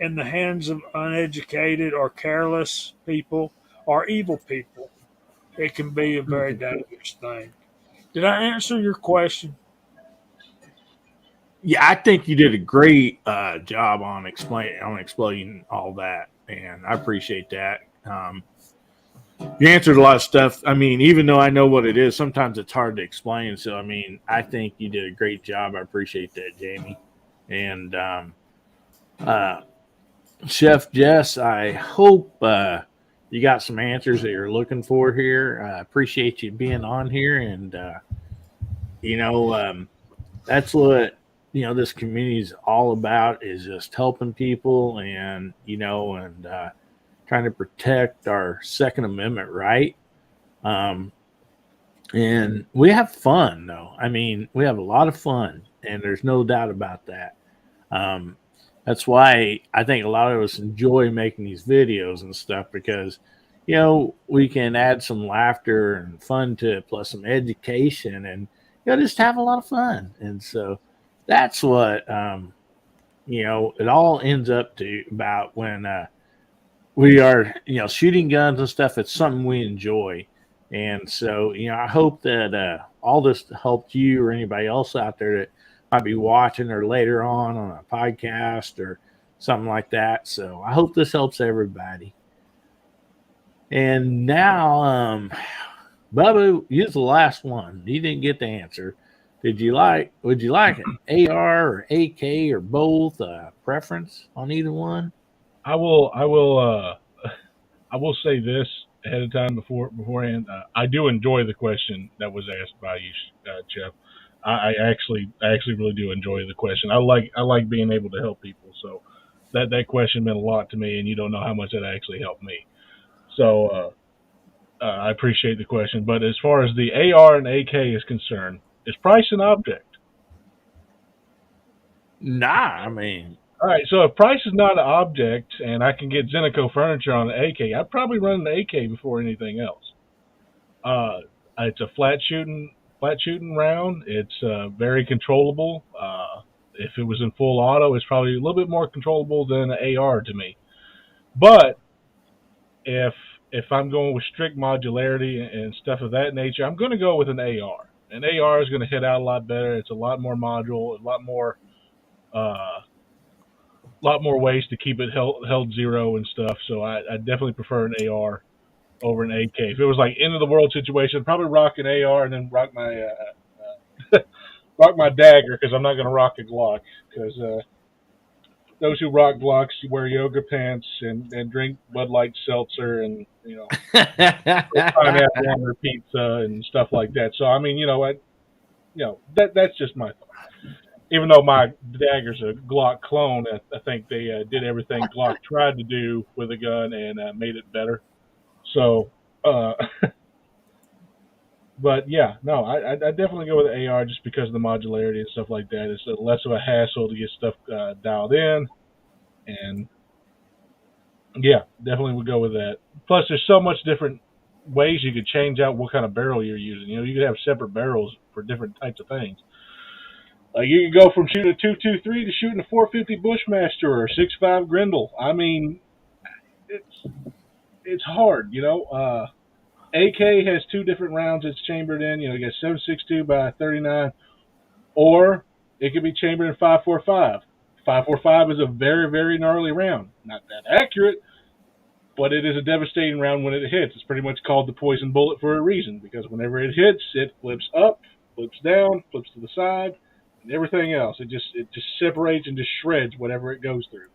in the hands of uneducated or careless people or evil people, it can be a very dangerous thing. Did I answer your question? Yeah, I think you did a great job on explaining all that, and I appreciate that. You answered a lot of stuff. Even though I know what it is, sometimes it's hard to explain. So, I think you did a great job. I appreciate that, Jamie. And Chef Jess, I hope you got some answers that you're looking for here. I appreciate you being on here, and that's what this community is all about, is just helping people and trying to protect our Second Amendment right. And we have fun, though. I mean, we have a lot of fun, and there's no doubt about that. Um, that's why I think a lot of us enjoy making these videos and stuff because, we can add some laughter and fun to it, plus some education, and just have a lot of fun. And so that's what it all ends up to about when we are shooting guns and stuff. It's something we enjoy, and so I hope that all this helped you or anybody else out there that might be watching or later on a podcast or something like that. So I hope this helps everybody. And now, Bubba, you're the last one. You didn't get the answer. Would you like an AR or AK or both? Preference on either one? I will say this ahead of time beforehand. I do enjoy the question that was asked by you, Chef. I actually really do enjoy the question. I like being able to help people. So that question meant a lot to me, and you don't know how much that actually helped me. So I appreciate the question. But as far as the AR and AK is concerned, is price an object? Nah, I mean. All right, so if price is not an object and I can get Zenico furniture on the AK, I'd probably run the AK before anything else. It's a flat shooting round. It's very controllable. If it was in full auto, it's probably a little bit more controllable than an AR to me. But if I'm going with strict modularity and stuff of that nature, I'm going to go with an AR. An AR is going to hit out a lot better. It's a lot more module, a lot more ways to keep it held zero and stuff. So I definitely prefer an AR over an AK. If it was like end of the world situation, I'd probably rock an AR and then rock my rock my dagger because I'm not going to rock a Glock because those who rock Glocks wear yoga pants and drink Bud Light seltzer and pineapple on their pizza and stuff like that. So I mean, that's just my thought. Even though my dagger's a Glock clone, I think they did everything Glock tried to do with a gun and made it better. So, but yeah, no, I definitely go with the AR just because of the modularity and stuff like that. It's less of a hassle to get stuff dialed in, and yeah, definitely would go with that. Plus, there's so much different ways you could change out what kind of barrel you're using. You could have separate barrels for different types of things. You can go from shooting a 223 to shooting a 450 Bushmaster or a 6.5 Grendel. I mean, it's hard, AK has two different rounds it's chambered in. You got 7.62 by 39, or it could be chambered in 5.45. 5.45 is a very, very gnarly round. Not that accurate, but it is a devastating round when it hits. It's pretty much called the poison bullet for a reason, because whenever it hits, it flips up, flips down, flips to the side, and everything else. It just separates and just shreds whatever it goes through.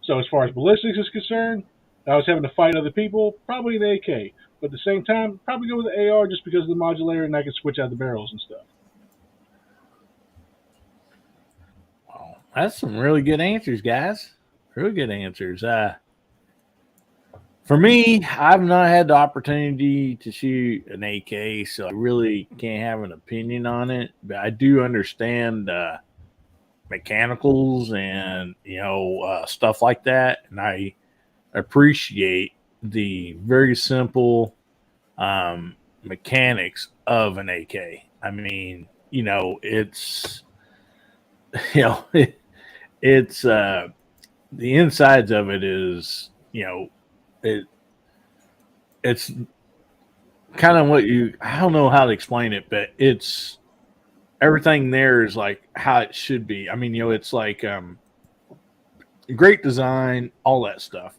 So as far as ballistics is concerned, if I was having to fight other people, probably an AK. But at the same time, probably go with the AR just because of the modularity and I can switch out the barrels and stuff. Wow, that's some really good answers, guys. Really good answers. For me, I've not had the opportunity to shoot an AK, so I really can't have an opinion on it. But I do understand mechanicals and stuff like that, and I appreciate the very simple mechanics of an AK. I mean, it's it's the insides of it is it's kind of I don't know how to explain it, but it's everything there is like how it should be. I mean, it's like great design, all that stuff.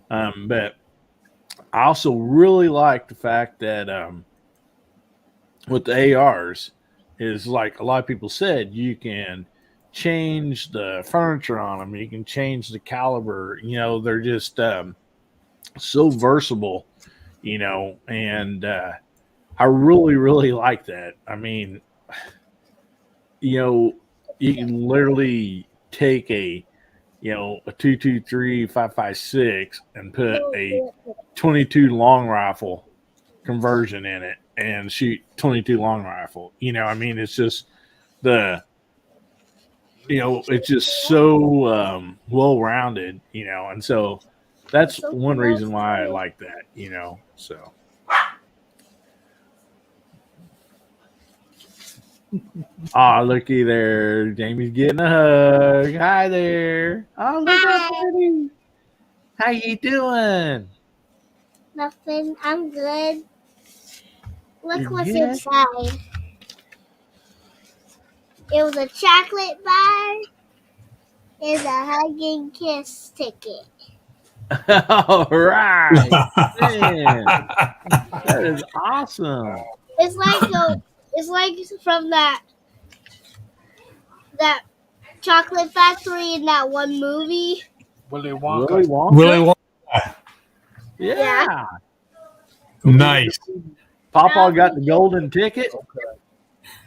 But I also really like the fact that with the ARs is like a lot of people said, you can change the furniture on them. You can change the caliber. They're just so versatile, and I really, really like that. I mean, you can literally take a 223 5.56 and put a 22 long rifle conversion in it and shoot 22 long rifle. I mean, it's just it's just so well rounded, and so that's one reason why I like that, so. Oh, looky there. Jamie's getting a hug. Hi there. Oh, look how pretty. How you doing? Nothing. I'm good. Look You're what's good? inside. It was a chocolate bar and a hug and kiss ticket. All right. Man, that is awesome. It's like from that chocolate factory in that one movie. Willy Wonka. Willy Wonka? Willy Wonka. Yeah. Nice. Papa got the golden ticket. I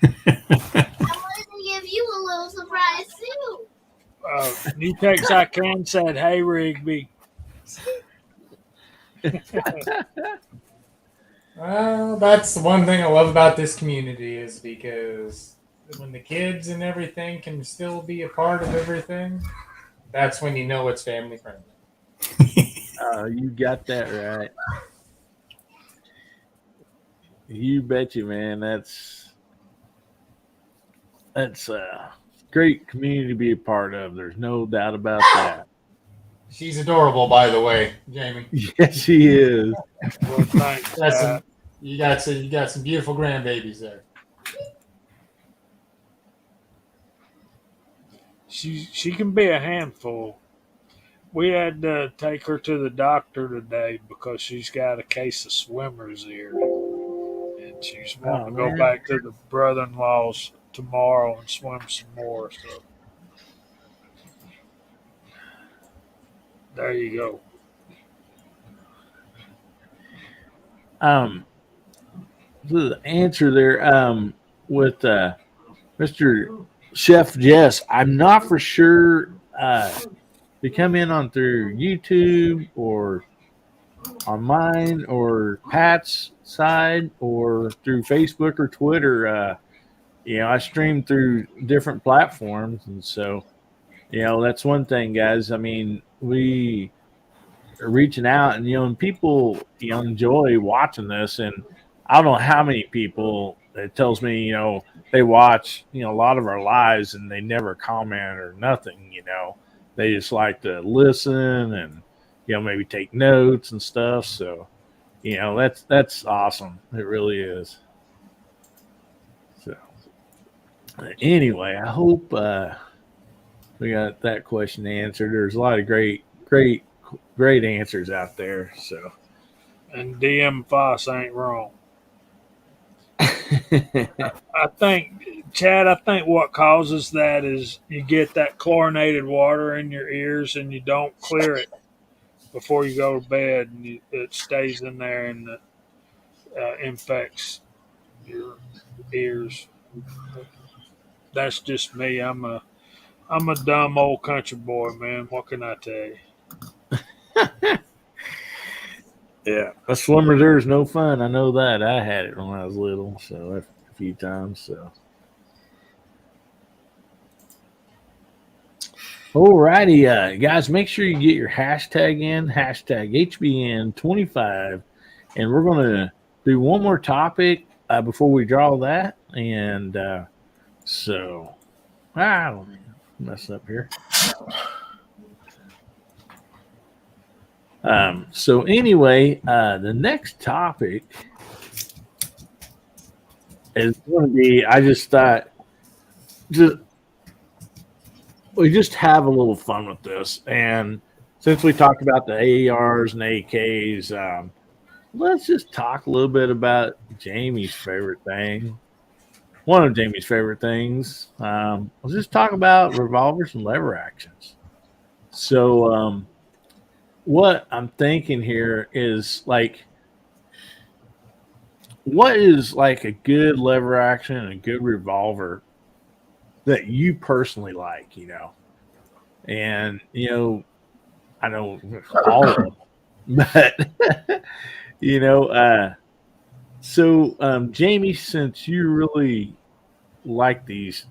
wanted to give you a little surprise too. New Texarkana said, "Hey, Rigby." Well, that's the one thing I love about this community is because when the kids and everything can still be a part of everything, that's when you know it's family friendly. You got that right. You bet you, man. That's a great community to be a part of. There's no doubt about that. She's adorable, by the way, Jamie. Yes, she is. Well, thanks. You got some beautiful grandbabies there. She can be a handful. We had to take her to the doctor today because she's got a case of swimmer's ear, and she's wanting to go back to the brother-in-law's tomorrow and swim some more. So there you go. The answer there with Mr. Chef Jess, I'm not for sure to come in on through YouTube or on mine or Pat's side or through Facebook or Twitter. I stream through different platforms, and so that's one thing, guys. I mean, we are reaching out, and people enjoy watching this, and I don't know how many people it tells me they watch a lot of our lives and they never comment or nothing. They just like to listen and maybe take notes and stuff. So that's awesome. It really is. So anyway, I hope we got that question answered. There's a lot of great answers out there. So And DM Foss ain't wrong. I think, Chad, what causes that is you get that chlorinated water in your ears and you don't clear it before you go to bed, and it stays in there and infects your ears. That's just me. I'm a dumb old country boy, man. What can I tell you? Yeah, a swimmer's ear is no fun. I know that. I had it when I was little, so a few times. So, alrighty, guys, make sure you get your hashtag in, hashtag HBN25, and we're gonna do one more topic before we draw that, and so I don't mess up here. So anyway, the next topic is going to be, I just thought, we just have a little fun with this. And since we talked about the ARs and AKs, let's just talk a little bit about Jamie's favorite thing. One of Jamie's favorite things. Let's just talk about revolvers and lever actions. So, what I'm thinking here is what is a good lever action and a good revolver that you personally like, and I know all of them, but So, Jamie, since you really like these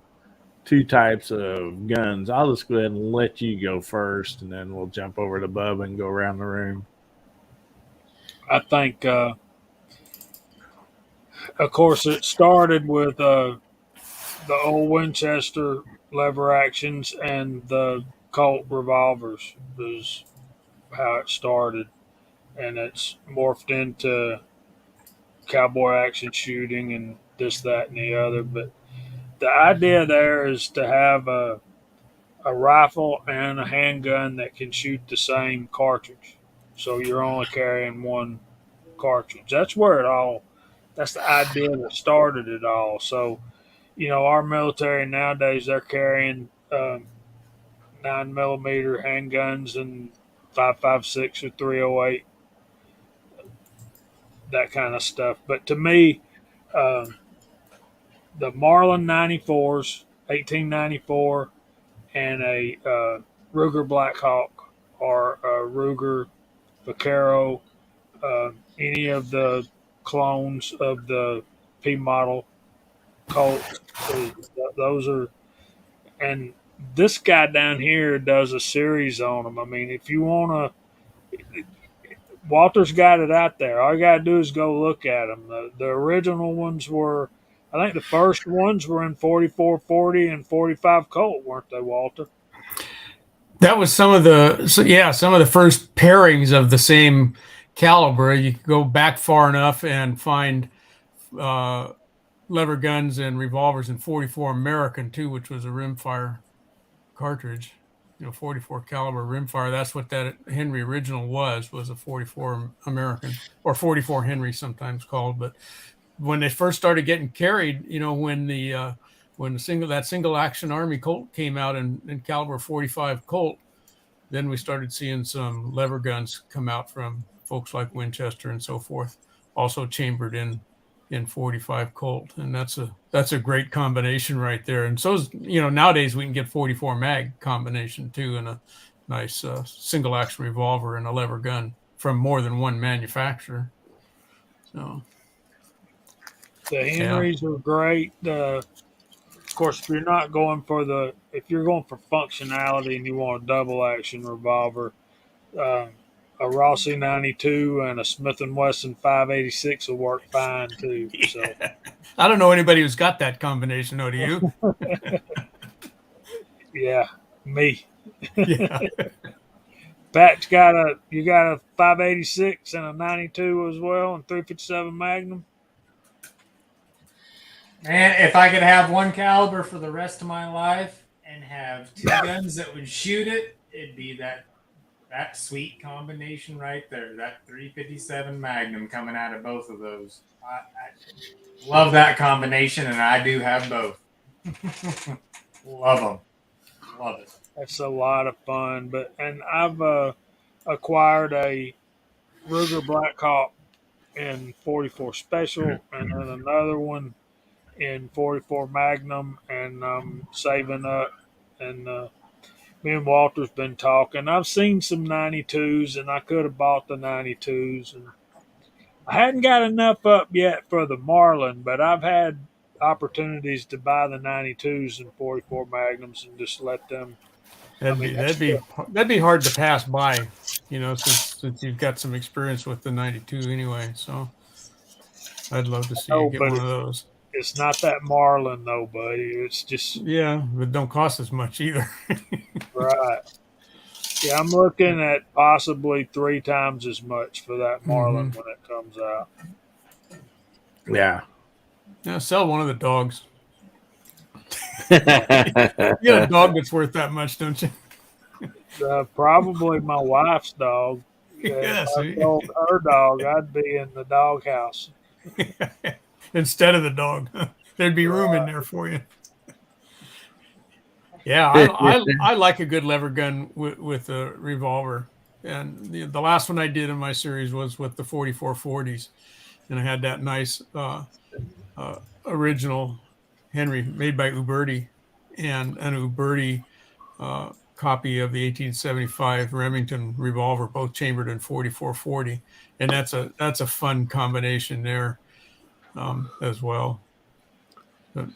two types of guns, I'll just go ahead and let you go first, and then we'll jump over to Bub and go around the room. I think, of course, it started with the old Winchester lever actions and the Colt revolvers is how it started, and it's morphed into cowboy action shooting and this, that, and the other. But the idea there is to have a rifle and a handgun that can shoot the same cartridge. So you're only carrying one cartridge. That's the idea that started it all. So, our military nowadays, they're carrying 9mm handguns and 5.56 or 308, that kind of stuff. But to me, the Marlin 94s, 1894, and a Ruger Blackhawk or a Ruger Vaquero, any of the clones of the P model Colts, those are, and this guy down here does a series on them. I mean, if you want to, Walter's got it out there. All you got to do is go look at them. The original ones were, I think the first ones were in 44-40 and 45 Colt, weren't they, Walter? That was some of the first pairings of the same caliber. You could go back far enough and find lever guns and revolvers in 44 American too, which was a rimfire cartridge. 44 caliber rimfire. That's what that Henry original was a 44 American, or 44 Henry sometimes called. But when they first started getting carried, when the single action Army Colt came out in caliber 45 Colt, then we started seeing some lever guns come out from folks like Winchester and so forth, also chambered in 45 Colt, and that's a great combination right there. And so nowadays we can get 44 mag combination too, and a nice single action revolver and a lever gun from more than one manufacturer. So the Henrys are great. Of course, if you're going for functionality and you want a double action revolver, a Rossi 92 and a Smith & Wesson 586 will work fine too. So I don't know anybody who's got that combination, though, do you? Yeah, me. Yeah. Pat, you got a 586 and a 92 as well, and 357 Magnum. Man, if I could have one caliber for the rest of my life and have two guns that would shoot it, it'd be that sweet combination right there. That 357 Magnum coming out of both of those. I love that combination, and I do have both. Love them. Love it. That's a lot of fun. And I've acquired a Ruger Blackhawk in 44 Special, and then another one in 44 Magnum, and I'm saving up. And me and Walter's been talking. I've seen some 92s, and I could have bought the 92s, and I hadn't got enough up yet for the Marlin, but I've had opportunities to buy the 92s and 44 Magnums and just let them. That'd be hard to pass by, since you've got some experience with the 92 anyway. So I'd love to see you get one of those. It's not that Marlin though, buddy. It's just but don't cost as much either. Right. Yeah, I'm looking at possibly 3 times as much for that Marlin when it comes out. Yeah. Yeah, sell one of the dogs. You got a dog that's worth that much, don't you? Probably my wife's dog. Yes. If I sold her dog, I'd be in the doghouse. Instead of the dog. There'd be room in there for you. Yeah, I like a good lever gun with a revolver. And the last one I did in my series was with the 4440s. And I had that nice original Henry made by Uberti and an Uberti copy of the 1875 Remington revolver, both chambered in 4440. And that's a fun combination there. as well. The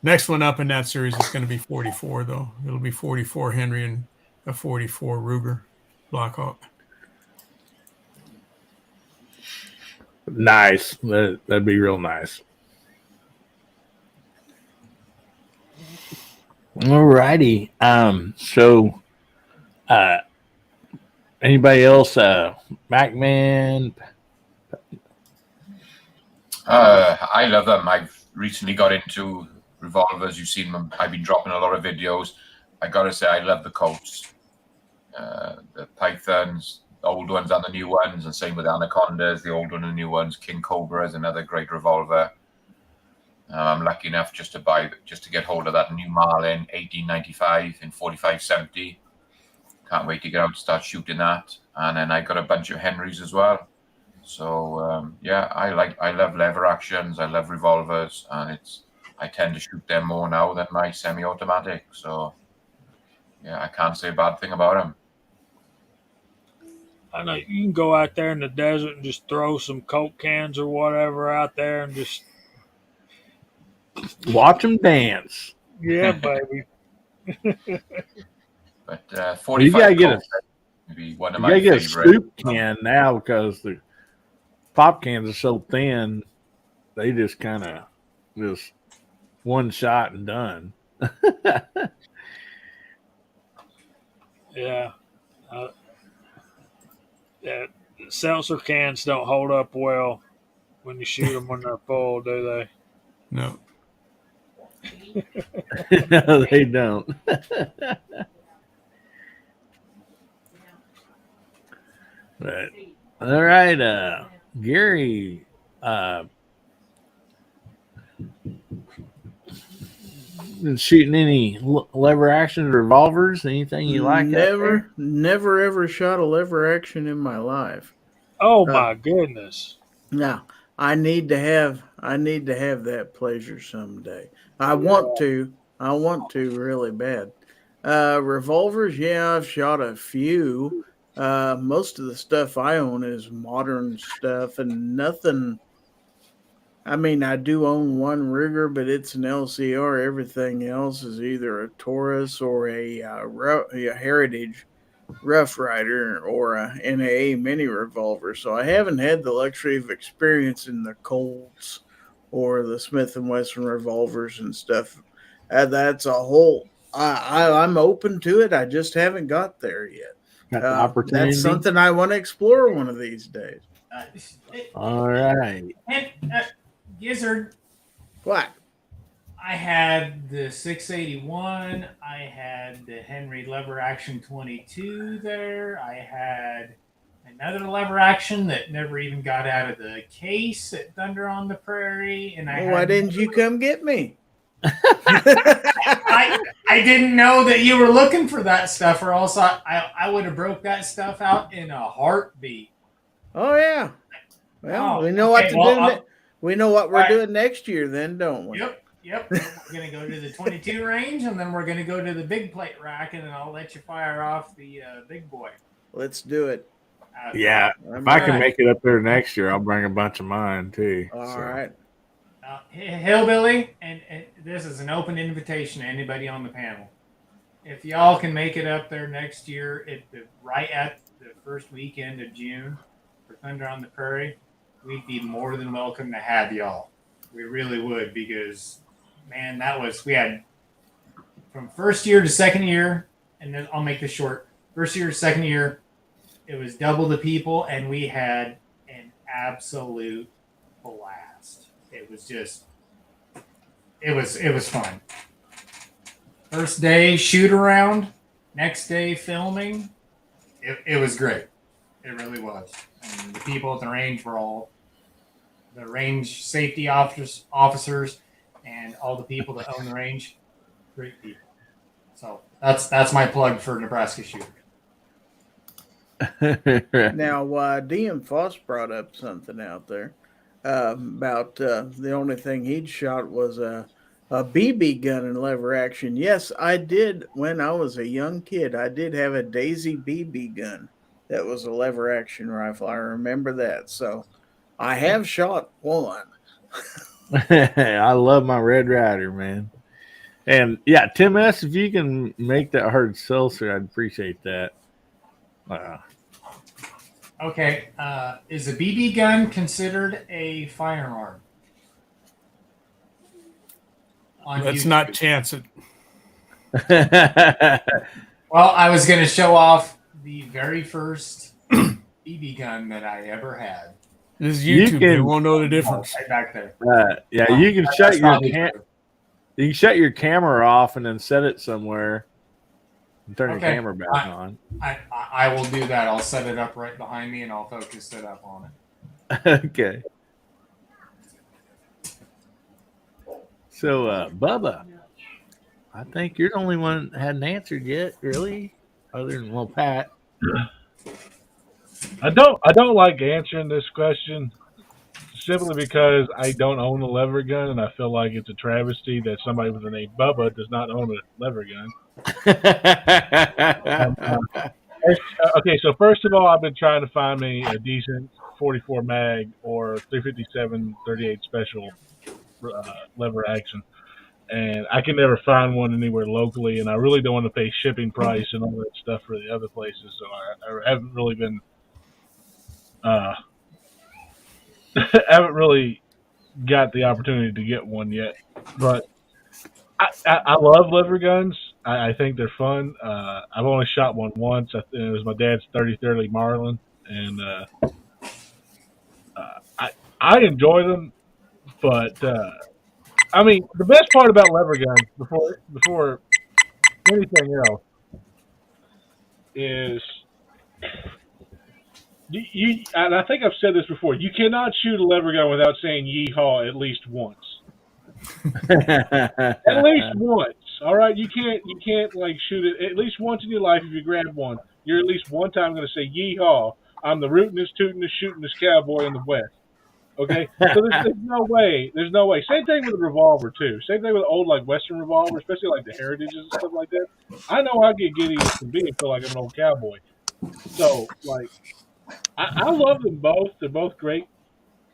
next one up in that series is going to be 44, though. It'll be 44 Henry and a 44 Ruger Blackhawk. Nice. That'd be real nice. All righty. So, anybody else? MacMan. I love them. I've recently got into revolvers. You've seen them. I've been dropping a lot of videos. I gotta say, I love the Colts, the Pythons, the old ones and the new ones, and same with Anacondas, the old one and the new ones. King Cobra is another great revolver. I'm lucky enough just to get hold of that new Marlin 1895 in 4570. Can't wait to get out and start shooting that. And then I got a bunch of Henrys as well. So yeah, I love lever actions. I love revolvers, and I tend to shoot them more now than my semi-automatic. So yeah, I can't say a bad thing about them. I know you can go out there in the desert and just throw some Coke cans or whatever out there and just Watch them dance. yeah, baby. But 45 You gotta get Colts would be one of You my gotta get a favorite. scoop can now because the pop cans are so thin. They just kind of just one shot and done. Yeah. Yeah. Seltzer cans don't hold up well when you shoot them when they're full, do they? No. No, they don't. But all right, Gary. Been shooting any lever action revolvers? Anything you like? Never ever shot a lever action in my life. Oh my goodness. Now I need to have that pleasure someday. I want to really bad. Revolvers, yeah, I've shot a few. Most of the stuff I own is modern stuff and nothing. I mean, I do own one Ruger, but it's an LCR. Everything else is either a Taurus or a Heritage Rough Rider or a NAA mini revolver. So I haven't had the luxury of experiencing the Colts or the Smith & Wesson revolvers and stuff. That's a whole. I'm open to it. I just haven't got there yet. Got the opportunity. That's something I want to explore one of these days. All right. And Gizzard, What? I had the 681. I had the Henry lever action 22 there. I had another lever action that never even got out of the case at Thunder on the Prairie. And Why didn't you come get me? I didn't know that you were looking for that stuff, or else I would have broke that stuff out in a heartbeat. Oh yeah. Well, we know what to do. We know what we're doing next year, then, don't we? Yep. We're gonna go to the 22 range, and then we're gonna go to the big plate rack, and then I'll let you fire off the big boy. Let's do it. Yeah. If I can make it up there next year, I'll bring a bunch of mine too. All right. Hillbilly, and this is an open invitation to anybody on the panel. If y'all can make it up there next year, right at the first weekend of June for Thunder on the Prairie, we'd be more than welcome to have y'all. We really would, because, man, we had from first year to second year, and then I'll make this short. First year to second year, it was double the people, and we had an absolute blast. It was just, it was fun. First day shoot around, next day filming. It was great. It really was. And the people at the range were all the range safety officers and all the people that own the range. Great people. So that's my plug for Nebraska Shooter. Now, DM Foss brought up something out there about the only thing he'd shot was a BB gun and lever action. Yes, I did. When I was a young kid, I did have a Daisy BB gun that was a lever action rifle. I remember that. So I have shot one. I love my Red Rider, man. And yeah, Tim S., if you can make that hard seltzer, I'd appreciate that. Okay, is a BB gun considered a firearm? On Let's YouTube? not chance it. Well, I was going to show off the very first BB gun that I ever had. This is You YouTube. They can- won't know the difference. Right back there. yeah, you can That's shut your probably true. you can shut your camera off and then set it somewhere and turn your Okay. camera back on. I will do that. I'll set it up right behind me and I'll focus it up on it. Okay. So, Bubba, I think you're the only one that hadn't answered yet, really, other than Pat. I don't like answering this question simply because I don't own a lever gun, and I feel like it's a travesty that somebody with the name Bubba does not own a lever gun. Okay, so first of all, I've been trying to find me a decent 44 mag or 357 38 special lever action, and I can never find one anywhere locally, and I really don't want to pay shipping price and all that stuff for the other places, so I haven't really been haven't really got the opportunity to get one yet. But I love lever guns. I think they're fun. I've only shot one once. It was my dad's 30-30 Marlin, and I enjoy them. But I mean, the best part about lever guns before anything else is you. And I think I've said this before. You cannot shoot a lever gun without saying "yeehaw" at least once. At least once. All right, you can't like shoot it at least once in your life. If you grab one, you're at least one time going to say "yeehaw." I'm the rootin'est, tootin'est, shootin'est cowboy in the West. Okay, so there's no way. There's no way. Same thing with a revolver too. Same thing with old like Western revolver, especially like the Heritages and stuff like that. I know I get giddy as can be and feel like I'm an old cowboy. So like, I love them both. They're both great.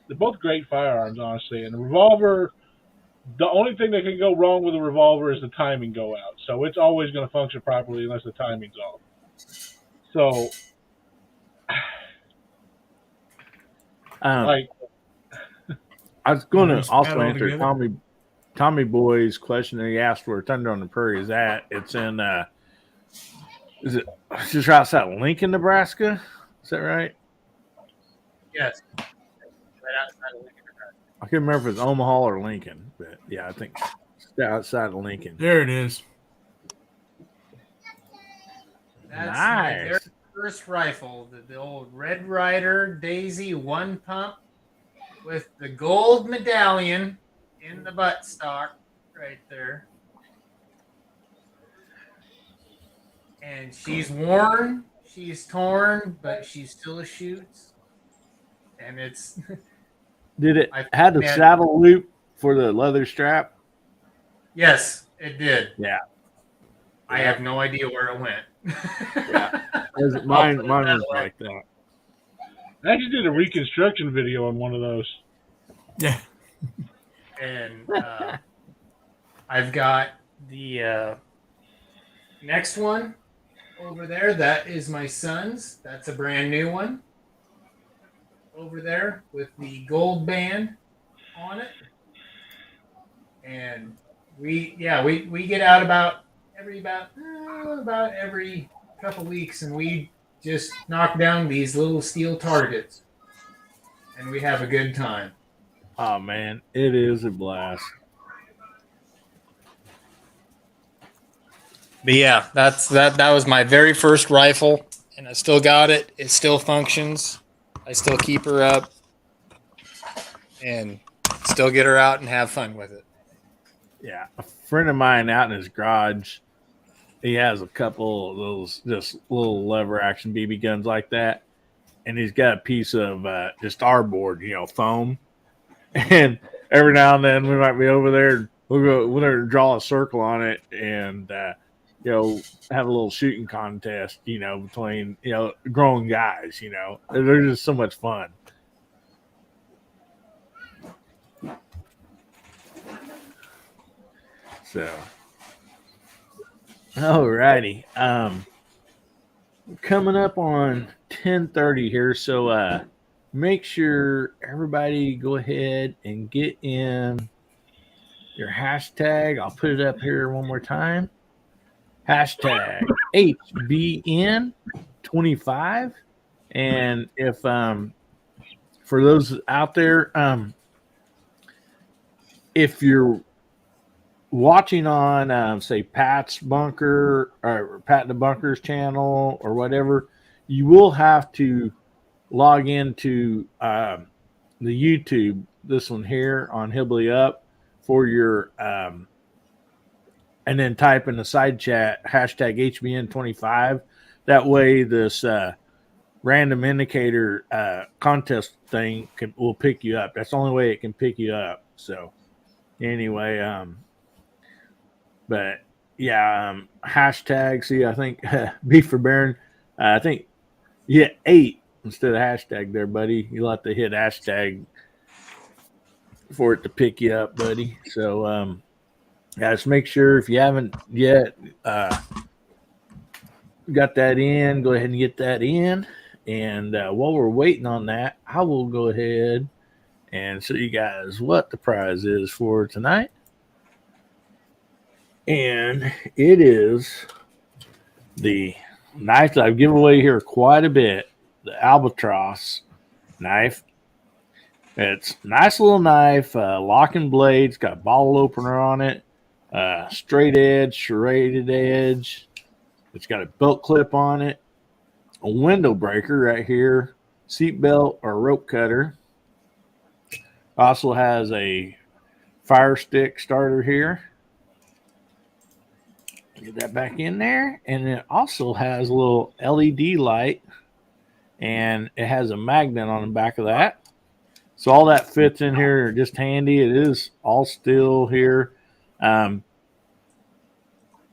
They're both great firearms, honestly. And the revolver, the only thing that can go wrong with a revolver is the timing go out. So it's always going to function properly unless the timing's off. So, like, I was going to Just also add all answer together. Tommy Boy's question that he asked where Thunder on the Prairie is at. It's in, is it just outside Lincoln, Nebraska? Is that right? Yes. Right outside of Lincoln. I can't remember if it's Omaha or Lincoln, but yeah, I think it's outside of Lincoln. There it is. That's my Nice. very first rifle, the old Red Ryder Daisy one pump with the gold medallion in the buttstock right there. And she's worn, she's torn, but she still shoots. And it's Did it I- had the man. saddle loop for the leather strap? yes, it did. Yeah. I have no idea where it went. Mine was like that. I actually did a reconstruction video on one of those. Yeah. And I've got the next one over there. That is my son's. That's a brand new one over there with the gold band on it. And we get out about every couple weeks, and we just knock down these little steel targets, and we have a good time. Oh man, it is a blast. But yeah, that was my very first rifle, and I still got it. It still functions. I still keep her up, and still get her out and have fun with it. Yeah, a friend of mine out in his garage, he has a couple of those just little lever action BB guns like that, and he's got a piece of just cardboard, foam. And every now and then we might be over there, we'll draw a circle on it, and have a little shooting contest, between grown guys. They're just so much fun. So, all righty. Coming up on 10:30 here, so make sure everybody go ahead and get in your hashtag. I'll put it up here one more time. Hashtag HBN25. And if for those out there, if you're watching on say Pat's Bunker or Pat the Bunker's channel or whatever, you will have to log into the YouTube, this one here on Hillbilly Up, for your and then type in the side chat hashtag HBN25. That way this random indicator contest thing will pick you up. That's the only way it can pick you up. So anyway, but yeah, hashtag. See, I think Beef for Baron. I think 8 instead of hashtag there, buddy. You'll have to hit hashtag for it to pick you up, buddy. So guys, make sure if you haven't yet got that in, go ahead and get that in. And while we're waiting on that, I will go ahead and show you guys what the prize is for tonight. And it is the knife that I've given away here quite a bit, the Albatross knife. It's a nice little knife, locking blade. It's got a bottle opener on it, straight edge, serrated edge. It's got a belt clip on it, a window breaker right here, seat belt or rope cutter. Also has a fire stick starter here. Get that back in there. And it also has a little LED light, and it has a magnet on the back of that. So all that fits in here just handy. It is all steel here. The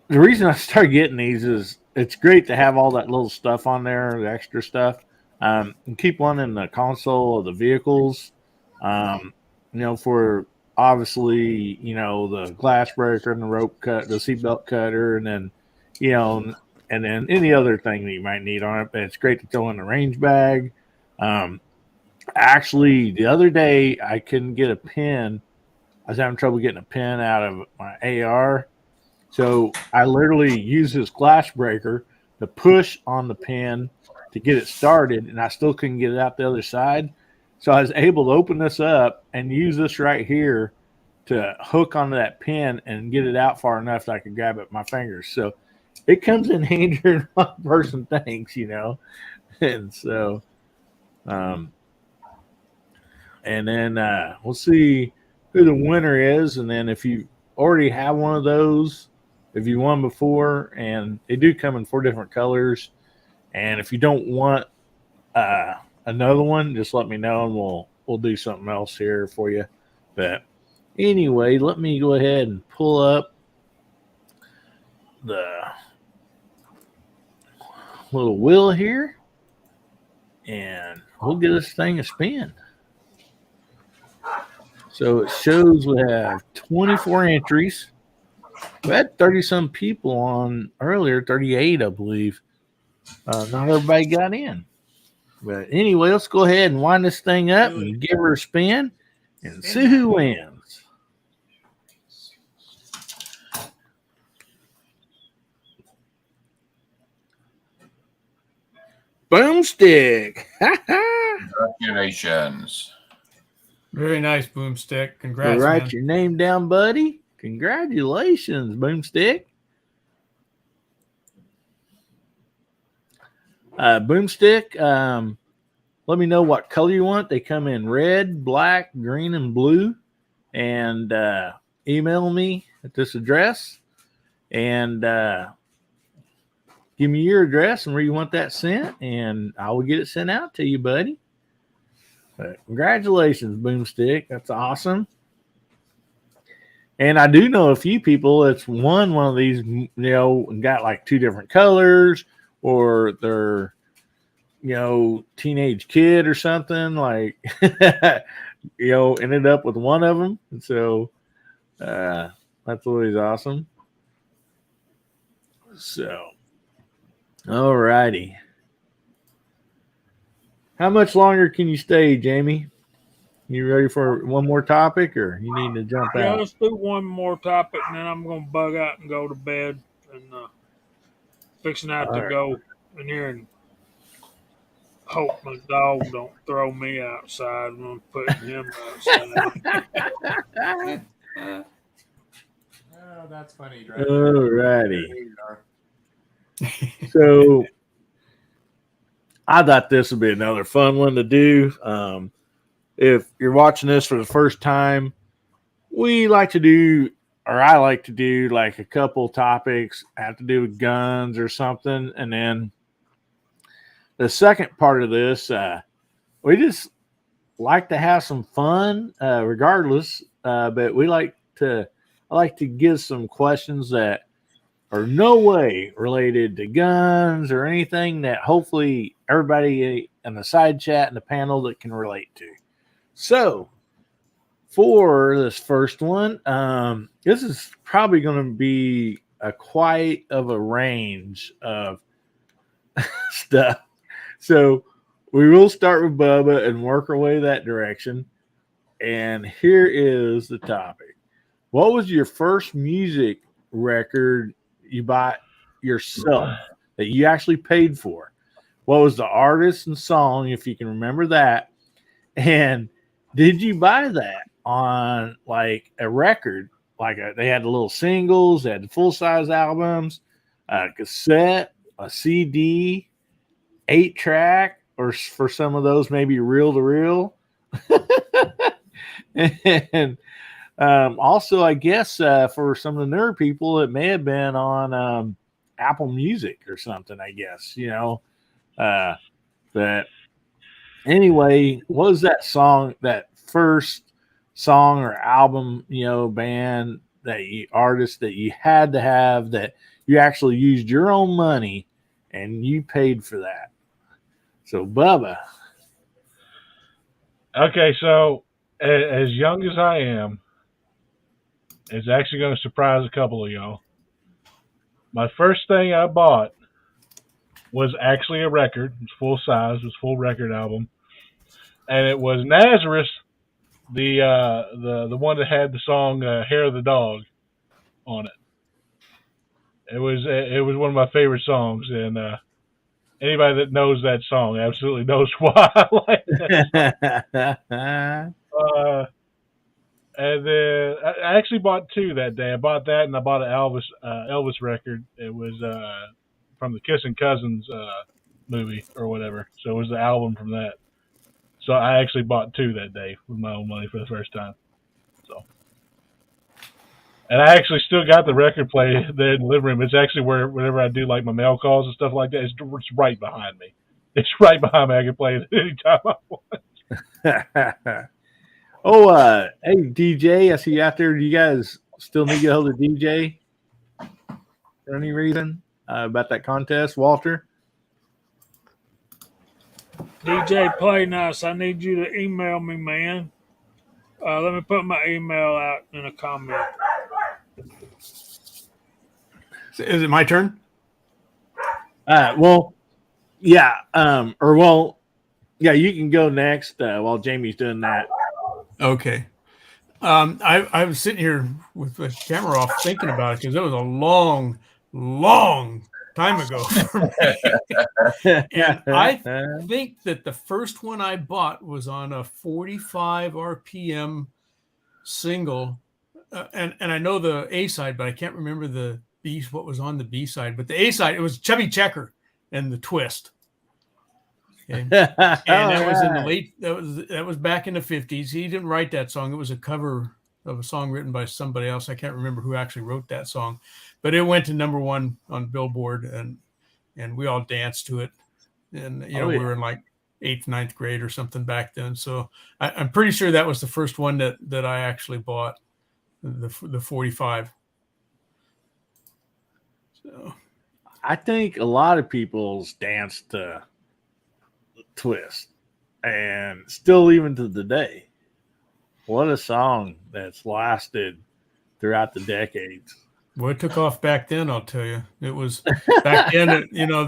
reason I started getting these is it's great to have all that little stuff on there, the extra stuff. And keep one in the console of the vehicles. For obviously, the glass breaker and the rope cut, the seatbelt cutter, and then, and then any other thing that you might need on it. But it's great to throw in the range bag. Actually, the other day I couldn't get a pin. I was having trouble getting a pin out of my AR. So I literally used this glass breaker to push on the pin to get it started, and I still couldn't get it out the other side. So I was able to open this up and use this right here to hook onto that pin and get it out far enough that I could grab it with my fingers. So it comes in handier than one person thinks, And so, and then we'll see who the winner is. And then if you already have one of those, if you won before, and they do come in 4 different colors. And if you don't want another one, just let me know and we'll do something else here for you. But anyway, let me go ahead and pull up the little wheel here, and we'll get this thing a spin. So it shows we have 24 entries. We had 30-some people on earlier, 38, I believe. Not everybody got in. But anyway, let's go ahead and wind this thing up and give her a spin and see who wins. Boomstick. Congratulations. Very nice, Boomstick. Congrats, Write man. your name down, buddy. Congratulations, Boomstick. Boomstick, let me know what color you want. They come in red, black, green, and blue. And email me at this address. And give me your address and where you want that sent. And I will get it sent out to you, buddy. But congratulations, Boomstick. That's awesome. And I do know a few people that's won one of these, and got like 2 different colors, or their, teenage kid or something, like, ended up with one of them. And so, That's always awesome. So, all righty. How much longer can you stay, Jamie? You ready for one more topic, or you need to jump Yeah, out? let's do one more topic, and then I'm gonna bug out and go to bed. And fixing out All to right. go in here and hope my dog don't throw me outside when I'm putting him outside. Oh, that's funny. All righty. There you are. So, I thought this would be another fun one to do. If you're watching this for the first time, we like to do, or I like to do, like a couple topics have to do with guns or something, and then the second part of this, we just like to have some fun, regardless. But I like to give some questions that are no way related to guns or anything that hopefully everybody in the side chat and the panel that can relate to. So, for this first one, this is probably going to be quite of a range of stuff. So, we will start with Bubba and work our way that direction. And here is the topic. What was your first music record you bought yourself that you actually paid for? What was the artist and song, if you can remember that? And did you buy that on like a record? They had the little singles, they had the full size albums, a cassette, a CD, 8-track, or for some of those, maybe reel to reel. And also, I guess for some of the newer people, it may have been on Apple Music or something, I guess, but anyway, what was that song, that first song or album, band, artist that you had to have, that you actually used your own money and you paid for that? So, Bubba. Okay, so as young as I am, it's actually going to surprise a couple of y'all. My first thing I bought was actually a record. It was full size. It was a full record album, and it was Nazareth, the one that had the song "Hair of the Dog" on it. It was one of my favorite songs, and anybody that knows that song absolutely knows why I like that. And then I actually bought two that day. I bought that, and I bought an Elvis record. It was from the Kissing Cousins movie or whatever. So it was the album from that. So I actually bought two that day with my own money for the first time. So, and I actually still got the record player there in the living room. It's actually whenever I do like my mail calls and stuff like that, it's right behind me. It's right behind me. I can play it anytime I want. Oh, hey, DJ, I see you out there. Do you guys still need to get hold of DJ for any reason about that contest, Walter? DJ Play Nice, I need you to email me, man. Let me put my email out in a comment. Is it my turn? Well, yeah. You can go next while Jamie's doing that. Okay. I was sitting here with the camera off thinking about it because it was a long, long time ago for me. And I think that the first one I bought was on a 45 RPM single. And I know the A side, but I can't remember what was on the B side. But the A side, it was Chubby Checker and the Twist. Okay. And that was in the late. That was back in the 50s. He didn't write that song. It was a cover of a song written by somebody else. I can't remember who actually wrote that song, but it went to #1 on Billboard, and we all danced to it. And we were in like 8th, 9th grade or something back then. So I'm pretty sure that was the first one that I actually bought, the 45. So I think a lot of people's dance to Twist, and still even to today. What a song that's lasted throughout the decades. Well, it took off back then. I'll tell you, it was back then. You know,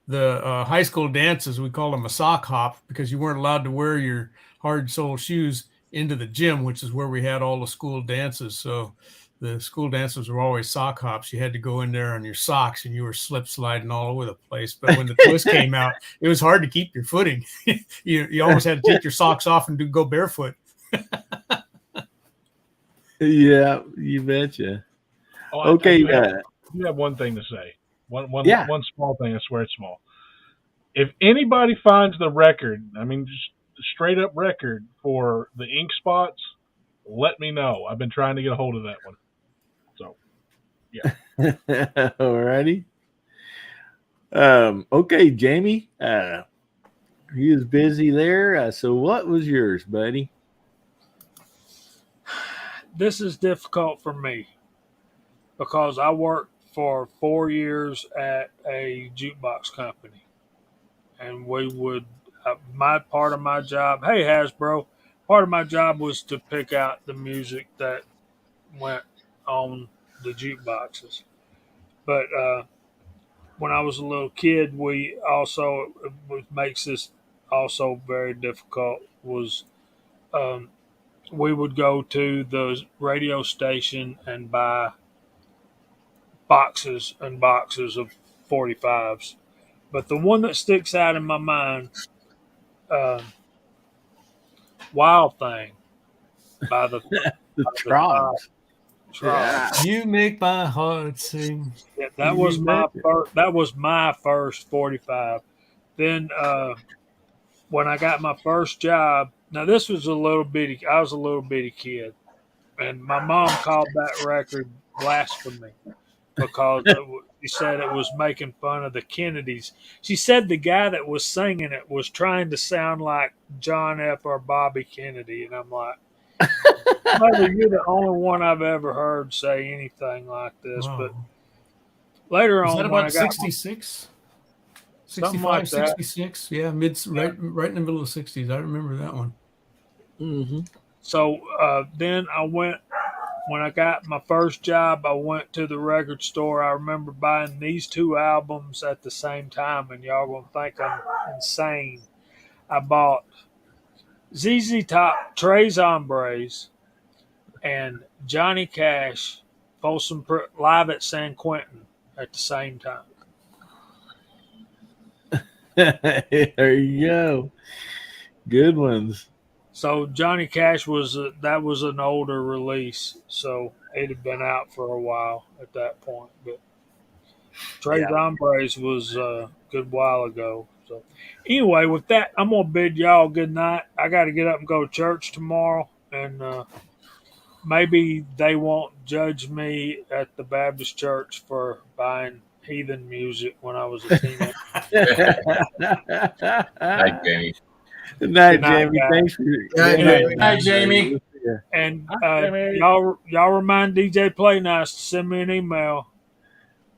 the high school dances, we called them a sock hop because you weren't allowed to wear your hard sole shoes into the gym, which is where we had all the school dances. So the school dances were always sock hops. You had to go in there on your socks and you were slip sliding all over the place. But when the twist came out, it was hard to keep your footing. you almost had to take your socks off and go barefoot. Yeah, you betcha. Oh, Okay, you have one thing to say. One small thing. I swear it's small. If anybody finds the record, I mean, just straight up record for the ink spots, let me know. I've been trying to get a hold of that one. So, yeah. Alrighty. Okay, Jamie. He was busy there. So, what was yours, buddy? This is difficult for me because I worked for 4 years at a jukebox company, and we would my part of my job. Hey, Hasbro, part of my job was to pick out the music that went on the jukeboxes. But when I was a little kid, we also what makes this also very difficult was we would go to the radio station and buy boxes and boxes of 45s. But the one that sticks out in my mind, Wild Thing by the Troggs. Troggs. You make my heart sing. Yeah, that was my first 45. Then when I got my first job, now this was I was a little bitty kid, and my mom called that record blasphemy because she said it was making fun of the Kennedys. She said the guy that was singing it was trying to sound like John F. or Bobby Kennedy, and I'm like, Mother, you're the only one I've ever heard say anything like this. Wow. But later Was on, that when about I got 66? Something 65, like that. 66. Yeah, right in the middle of the 60s. I remember that one. Mm-hmm. So then I went, when I got my first job, I went to the record store. I remember buying these two albums at the same time, and y'all going to think I'm insane. I bought ZZ Top, Tres Hombres, and Johnny Cash, Folsom live at San Quentin at the same time. There you go. Good ones. So Johnny Cash was an older release, so it had been out for a while at that point. But Tres Hombres was a good while ago. So anyway, with that, I'm gonna bid y'all good night. I got to get up and go to church tomorrow, and maybe they won't judge me at the Baptist church for buying heathen music when I was a teenager. Night, Jamie. Good night, Good night, Jamie. guys. Thanks for Good night, Jamie. And y'all remind DJ Play Nice to send me an email.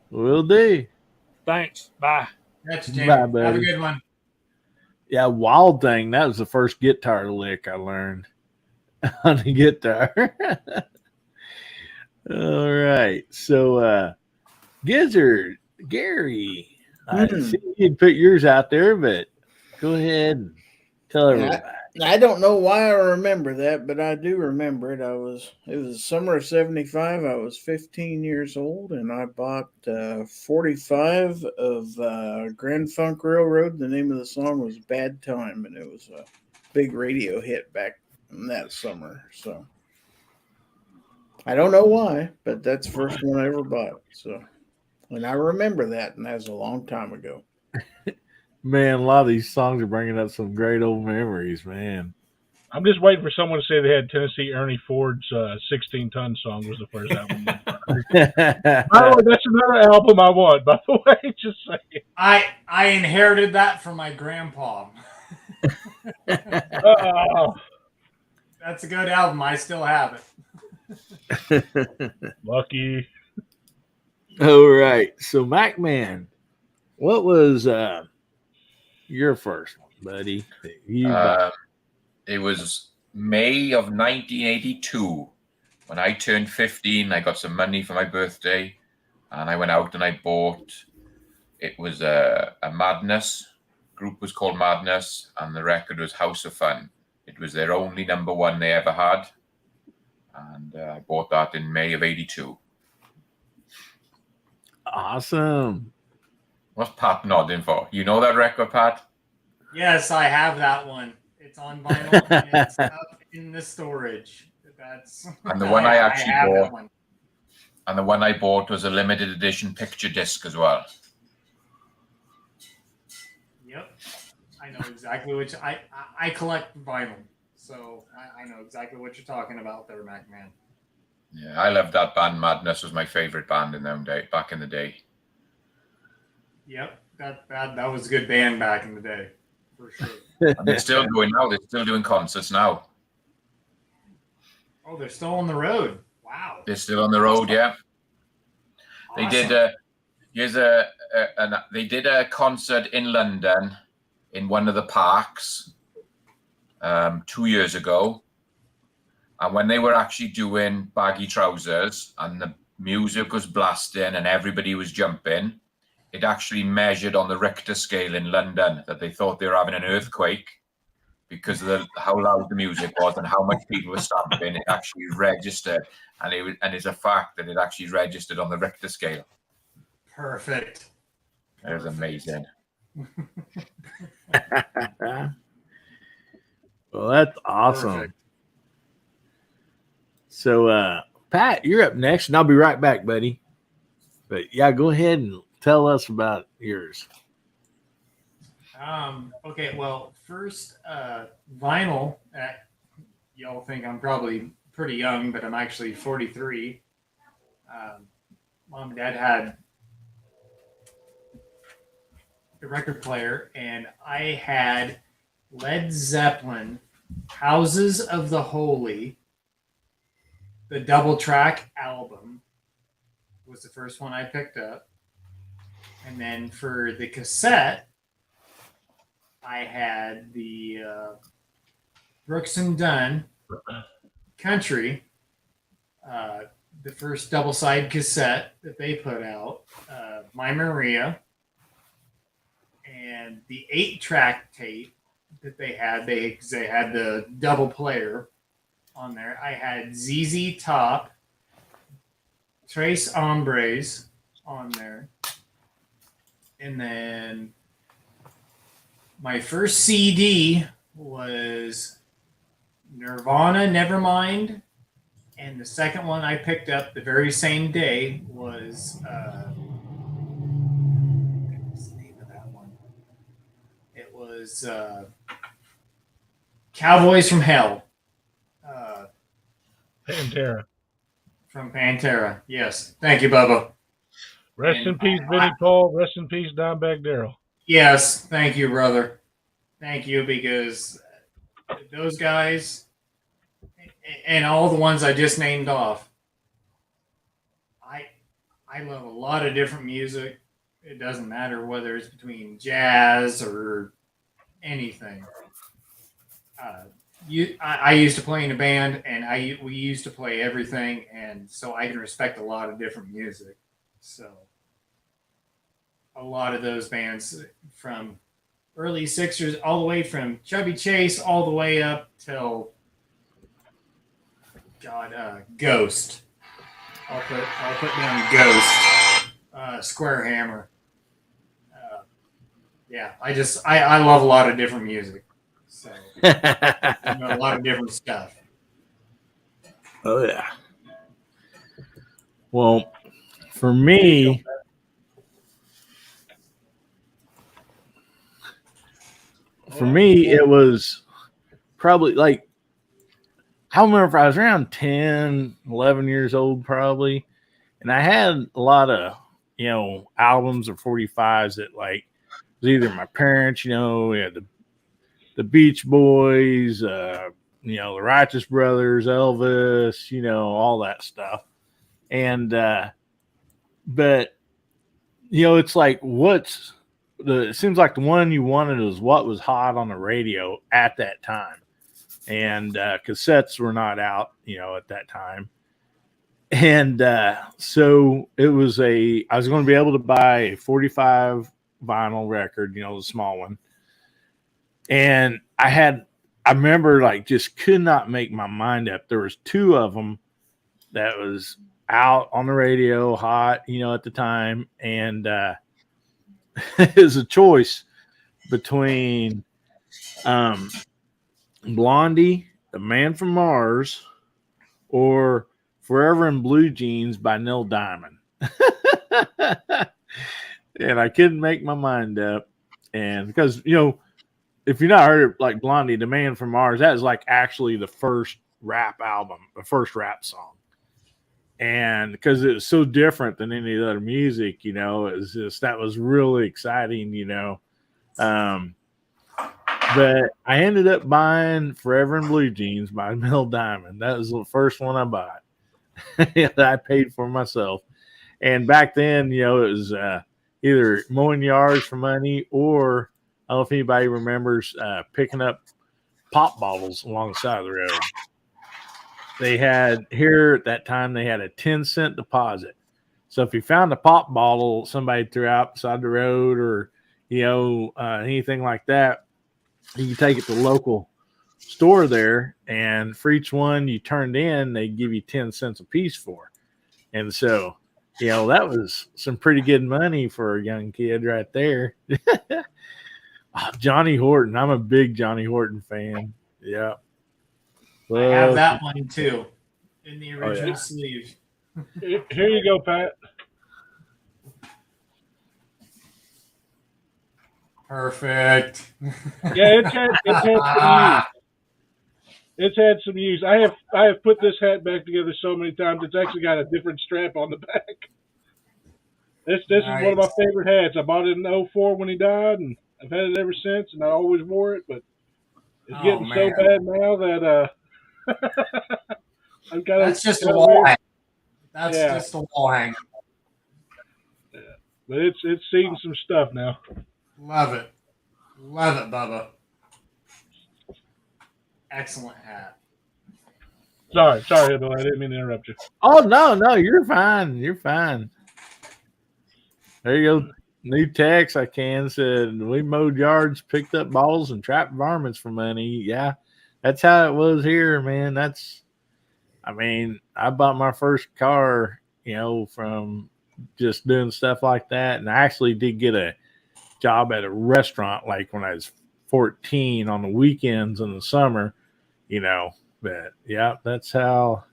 Will do. Thanks. Bye. That's Jamie. Bye, Have a buddy. good one. Yeah, Wild Thing. That was the first guitar lick I learned on the guitar. All right. So, Gizzard, Gary, I see you'd put yours out there, but go ahead and tell everybody. I don't know why I remember that, but I do remember it. It was the summer of '75. I was 15 years old, and I bought 45 of Grand Funk Railroad. The name of the song was "Bad Time," and it was a big radio hit back in that summer. So I don't know why, but that's the first one I ever bought. So, and I remember that, and that was a long time ago. Man, a lot of these songs are bringing up some great old memories, man. I'm just waiting for someone to say they had Tennessee Ernie Ford's 16-ton song was the first album. By the way, that's another album I want, by the way. Just saying. I inherited that from my grandpa. Oh, That's a good album. I still have it. lucky. All right. So, MacMan, what was your first one, buddy? It was May of 1982. when I turned 15, I got some money for my birthday, and I went out and I bought. It was a Madness. Group was called Madness, and the record was House of Fun. It was their only number one they ever had, and I bought that in May of '82. Awesome. What's Pat nodding for? You know that record, Pat? Yes, I have that one. It's on vinyl and it's up in the storage. That's And the one I actually have that bought, one. and the one I bought was a limited edition picture disc as well. Yep, I know exactly which. I collect vinyl, so I know exactly what you're talking about there, MacMan. Yeah, I love that band. Madness was my favorite band in them day back in the day. Yep, that was a good band back in the day, for sure. And they're still going now. They're still doing concerts now. Oh, they're still on the road. Wow. They're still on the road, yeah. They did they did a concert in London in one of the parks 2 years ago. And when they were actually doing Baggy Trousers and the music was blasting and everybody was jumping, it actually measured on the Richter scale in London that they thought they were having an earthquake because of how loud the music was and how much people were stamping. It actually registered, and it's a fact that it actually registered on the Richter scale. Perfect. It was amazing. Well, that's awesome. Perfect. So, Pat, you're up next, and I'll be right back, buddy. But yeah, go ahead and tell us about yours. Okay, well, first, vinyl. Y'all think I'm probably pretty young, but I'm actually 43. Mom and Dad had a record player, and I had Led Zeppelin, Houses of the Holy, the double track album was the first one I picked up. And then for the cassette, I had the Brooks and Dunn Country, the first double side cassette that they put out, My Maria, and the 8-track tape that they had. They had the double player on there. I had ZZ Top, Tres Hombres on there. And then my first CD was Nirvana Nevermind. And the second one I picked up the very same day was what's the name of that one? It was Cowboys from Hell. Pantera. From Pantera. Yes. Thank you, Bubba. Rest And in peace, Vinnie Paul. Rest in peace, Dimebag Darrell. Yes. Thank you, brother. Thank you, because those guys and all the ones I just named off, I love a lot of different music. It doesn't matter whether it's between jazz or anything. I used to play in a band, and we used to play everything, and so I can respect a lot of different music. So a lot of those bands from early Sixers, all the way from Chubby Chase, all the way up till Ghost. I'll put down Ghost, Square Hammer. Yeah, I love a lot of different music. So a lot of different stuff. Oh yeah. Well, for me, it was probably like, I remember if I was around 10, 11 years old, probably, and I had a lot of, albums or 45s that like was either my parents, we had the Beach Boys, the Righteous Brothers, Elvis, all that stuff. And, but, it's like, it seems like the one you wanted was what was hot on the radio at that time. And cassettes were not out, at that time. And so it was I was going to be able to buy a 45 vinyl record, the small one. And I remember like just could not make my mind up. There was two of them that was out on the radio hot, at the time. And it was a choice between Blondie, The Man from Mars, or Forever in Blue Jeans by Neil Diamond. And I couldn't make my mind up. And because, if you're not heard of like Blondie, The Man from Mars, that is like actually the first rap album, the first rap song. And because it was so different than any of the other music, it was just, that was really exciting, but I ended up buying Forever in Blue Jeans by Neil Diamond. That was the first one I bought that I paid for myself. And back then, it was either mowing yards for money, or I don't know if anybody remembers picking up pop bottles along the side of the road. They had here at that time, they had a 10-cent deposit. So if you found a pop bottle somebody threw out beside the road, or, anything like that, you could take it to the local store there, and for each one you turned in, they give you 10 cents a piece for. And so, that was some pretty good money for a young kid right there. Johnny Horton. I'm a big Johnny Horton fan. Yeah. I have that one too in the original sleeve. Here you go, Pat. Perfect. Yeah, it's had some use. It's had some use. I have put this hat back together so many times. It's actually got a different strap on the back. This is one of my favorite hats. I bought it in 2004 when he died, and I've had it ever since, and I always wore it. But it's getting so bad now that I've got. That's just a wall hang. That's just a wall hang. Yeah. But it's seen some stuff now. Love it, Bubba. Excellent hat. Sorry, Bill. I didn't mean to interrupt you. Oh no, you're fine. You're fine. There you go. New text I said we mowed yards, picked up balls, and trapped varmints for money. Yeah, that's how it was here, man. I bought my first car, from just doing stuff like that, and I actually did get a job at a restaurant like when I was 14 on the weekends in the summer, but yeah, that's how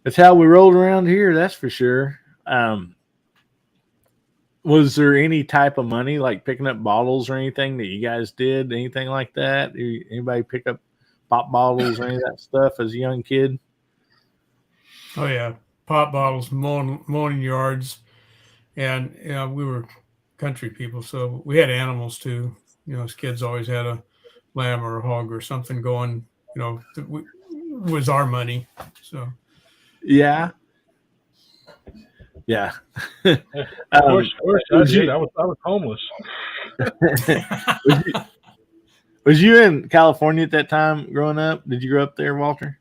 we rolled around here. That's for sure. Was there any type of money like picking up bottles or anything that you guys did? Anything like that? Anybody pick up pop bottles or any of that stuff as a young kid? Oh yeah, pop bottles, mowing yards, and we were country people, so we had animals too. As kids, always had a lamb or a hog or something going. Was our money. So yeah. Of course I did. I was homeless. Was you in California at that time growing up? Did you grow up there, Walter?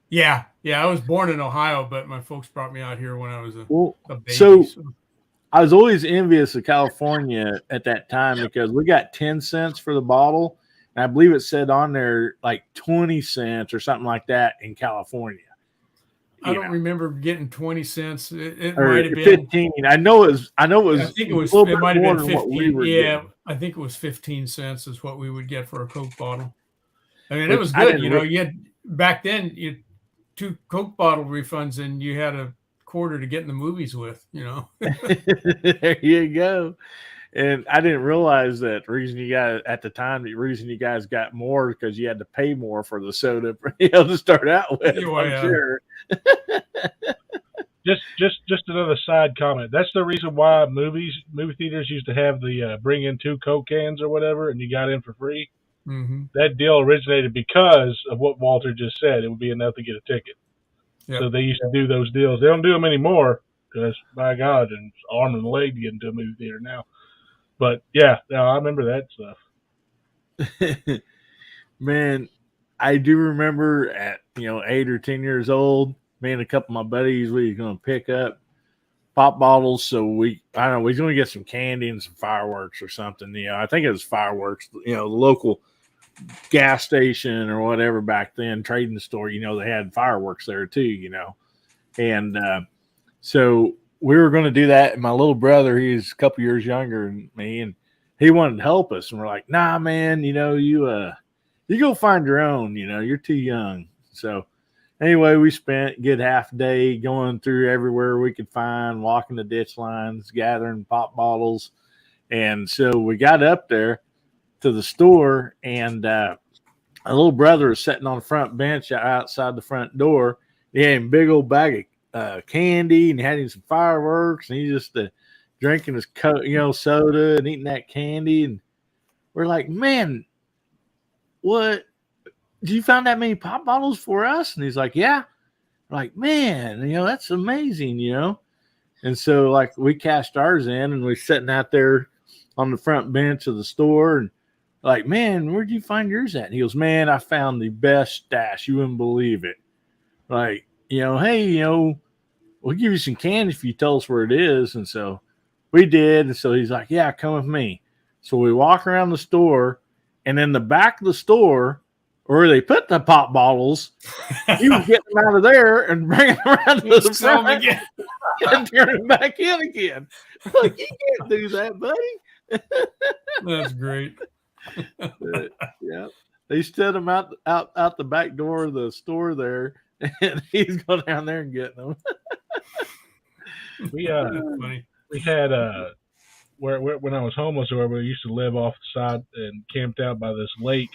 Yeah. I was born in Ohio, but my folks brought me out here when I was a baby. So I was always envious of California at that time because we got 10 cents for the bottle. And I believe it said on there like 20 cents or something like that in California. I don't remember getting 20 cents. It or might have been 15. I know it was. I think it was. It might have been 15. Yeah, I think it was 15 cents is what we would get for a Coke bottle. I mean, it was good. You had back then. You had 2 Coke bottle refunds, and you had a quarter to get in the movies with. There you go. And I didn't realize that reason you guys got more because you had to pay more for the soda, to start out with. I'm sure. Just another side comment. That's the reason why movie theaters used to have the bring in 2 Coke cans or whatever, and you got in for free. Mm-hmm. That deal originated because of what Walter just said. It would be enough to get a ticket. Yep. So they used to do those deals. They don't do them anymore because, by God, and it's arm and leg to get into a movie theater now. But yeah, no, I remember that stuff. Man, I do remember at 8 or 10 years old me and a couple of my buddies, we were going to pick up pop bottles. So we don't know, we was going to get some candy and some fireworks or something. You know, I think it was fireworks, you know, the local gas station or whatever back then, trading store, you know, they had fireworks there too, you know. And so we were going to do that. And my little brother, he's a couple years younger than me, and he wanted to help us. And we're like, nah, man, you know, you go find your own, you know, you're too young. So anyway, we spent a good half a day going through everywhere we could find, walking the ditch lines, gathering pop bottles. And so we got up there to the store, and a little brother was sitting on the front bench outside the front door. He had a big old bag of candy, and he had some fireworks, and he just drinking his soda and eating that candy. And we're like, man, what? Did you find that many pop bottles for us? And he's like, yeah. We're like, man, you know, that's amazing, you know. And so, like, we cashed ours in, and we're sitting out there on the front bench of the store, and like, man, where'd you find yours at? And he goes, man, I found the best stash. You wouldn't believe it. Like, you know, hey, you know, we'll give you some candy if you tell us where it is. And so we did. And so he's like, yeah, come with me. So we walk around the store, and in the back of the store where they put the pop bottles, he was getting them out of there and bringing them around to the front again and turning them back in again. Like, you can't do that, buddy. That's great. Yeah, they stood him out the back door of the store there, and he's going down there and getting them. We had where when I was homeless, or we used to live off the side and camped out by this lake.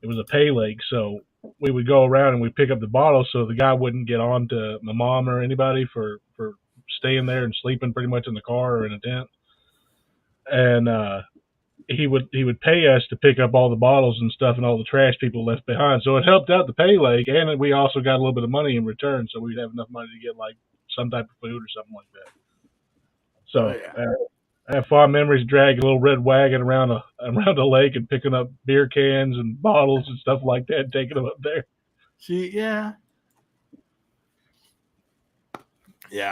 It was a pay lake, so we would go around and we'd pick up the bottles so the guy wouldn't get on to my mom or anybody for staying there and sleeping pretty much in the car or in a tent. And he would pay us to pick up all the bottles and stuff and all the trash people left behind. So it helped out the pay lake, and we also got a little bit of money in return, so we'd have enough money to get like some type of food or something like that. So I have fond memories dragging a little red wagon around a lake and picking up beer cans and bottles and stuff like that, and taking them up there. Yeah.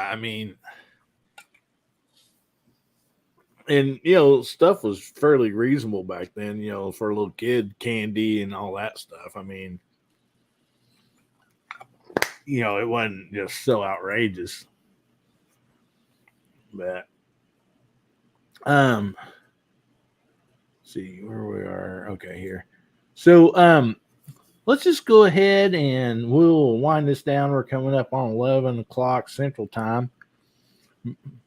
I mean, and you know, stuff was fairly reasonable back then. You know, for a little kid, candy and all that stuff. I mean, you know, it wasn't just so outrageous. But see where we are. Okay, here. So let's just go ahead and we'll wind this down. We're coming up on 11 o'clock Central Time,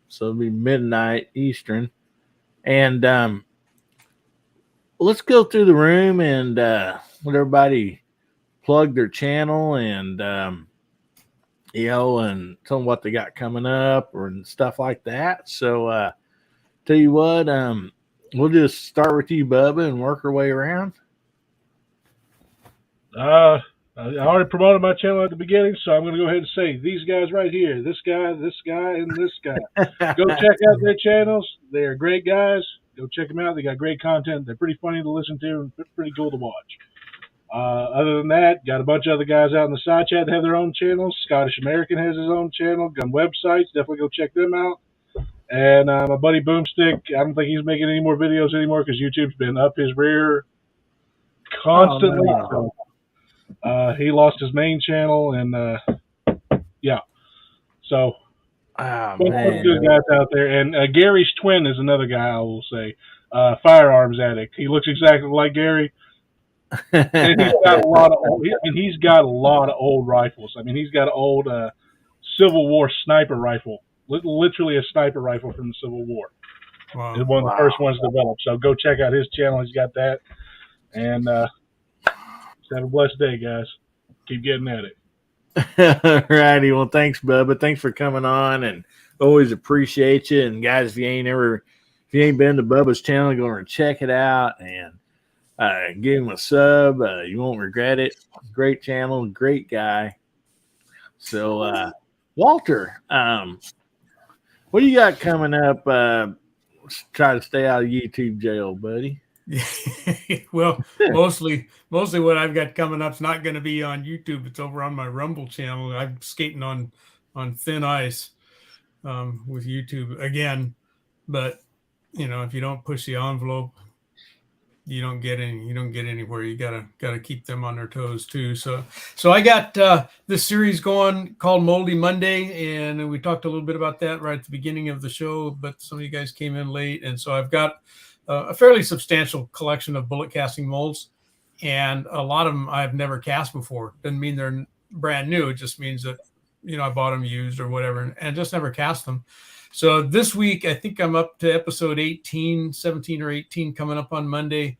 so it'll be midnight Eastern. And let's go through the room and let everybody plug their channel and you know, and tell them what they got coming up or and stuff like that. So tell you what, we'll just start with you, Bubba, and work our way around. I already promoted my channel at the beginning, so I'm going to go ahead and say these guys right here, this guy, and this guy. Go check out their channels. They are great guys. Go check them out. They got great content. They're pretty funny to listen to and pretty cool to watch. Other than that, got a bunch of other guys out in the side chat that have their own channels. Scottish American has his own channel. Gun websites. Definitely go check them out. And my buddy Boomstick, I don't think he's making any more videos anymore because YouTube's been up his rear constantly. Oh, so, he lost his main channel, and yeah. So, man. good guys out there. And Gary's twin is another guy I will say, firearms addict. He looks exactly like Gary. And he's got a lot of old rifles. I mean, he's got an old Civil War sniper rifle, literally a sniper rifle from the Civil War. Wow. It's one of the first ones developed. So go check out his channel. He's got that. And have a blessed day, guys. Keep getting at it. All righty. Well, thanks, Bubba. Thanks for coming on, and always appreciate you. And guys, if you ain't been to Bubba's channel, go and check it out and give him a sub. You won't regret it. Great channel, great guy. So, Walter, what do you got coming up? Try to stay out of YouTube jail, buddy. Well, mostly what I've got coming up is not going to be on YouTube. It's over on my Rumble channel. I'm skating on thin ice with YouTube again. But if you don't push the envelope, you don't get anywhere. You gotta keep them on their toes too. So I got this series going called Moldy Monday, and we talked a little bit about that right at the beginning of the show, but some of you guys came in late, and so I've got a fairly substantial collection of bullet casting molds, and a lot of them I've never cast before. Doesn't mean they're brand new. It just means that I bought them used or whatever, and just never cast them. So this week, I think I'm up to episode 17 or 18 coming up on Monday.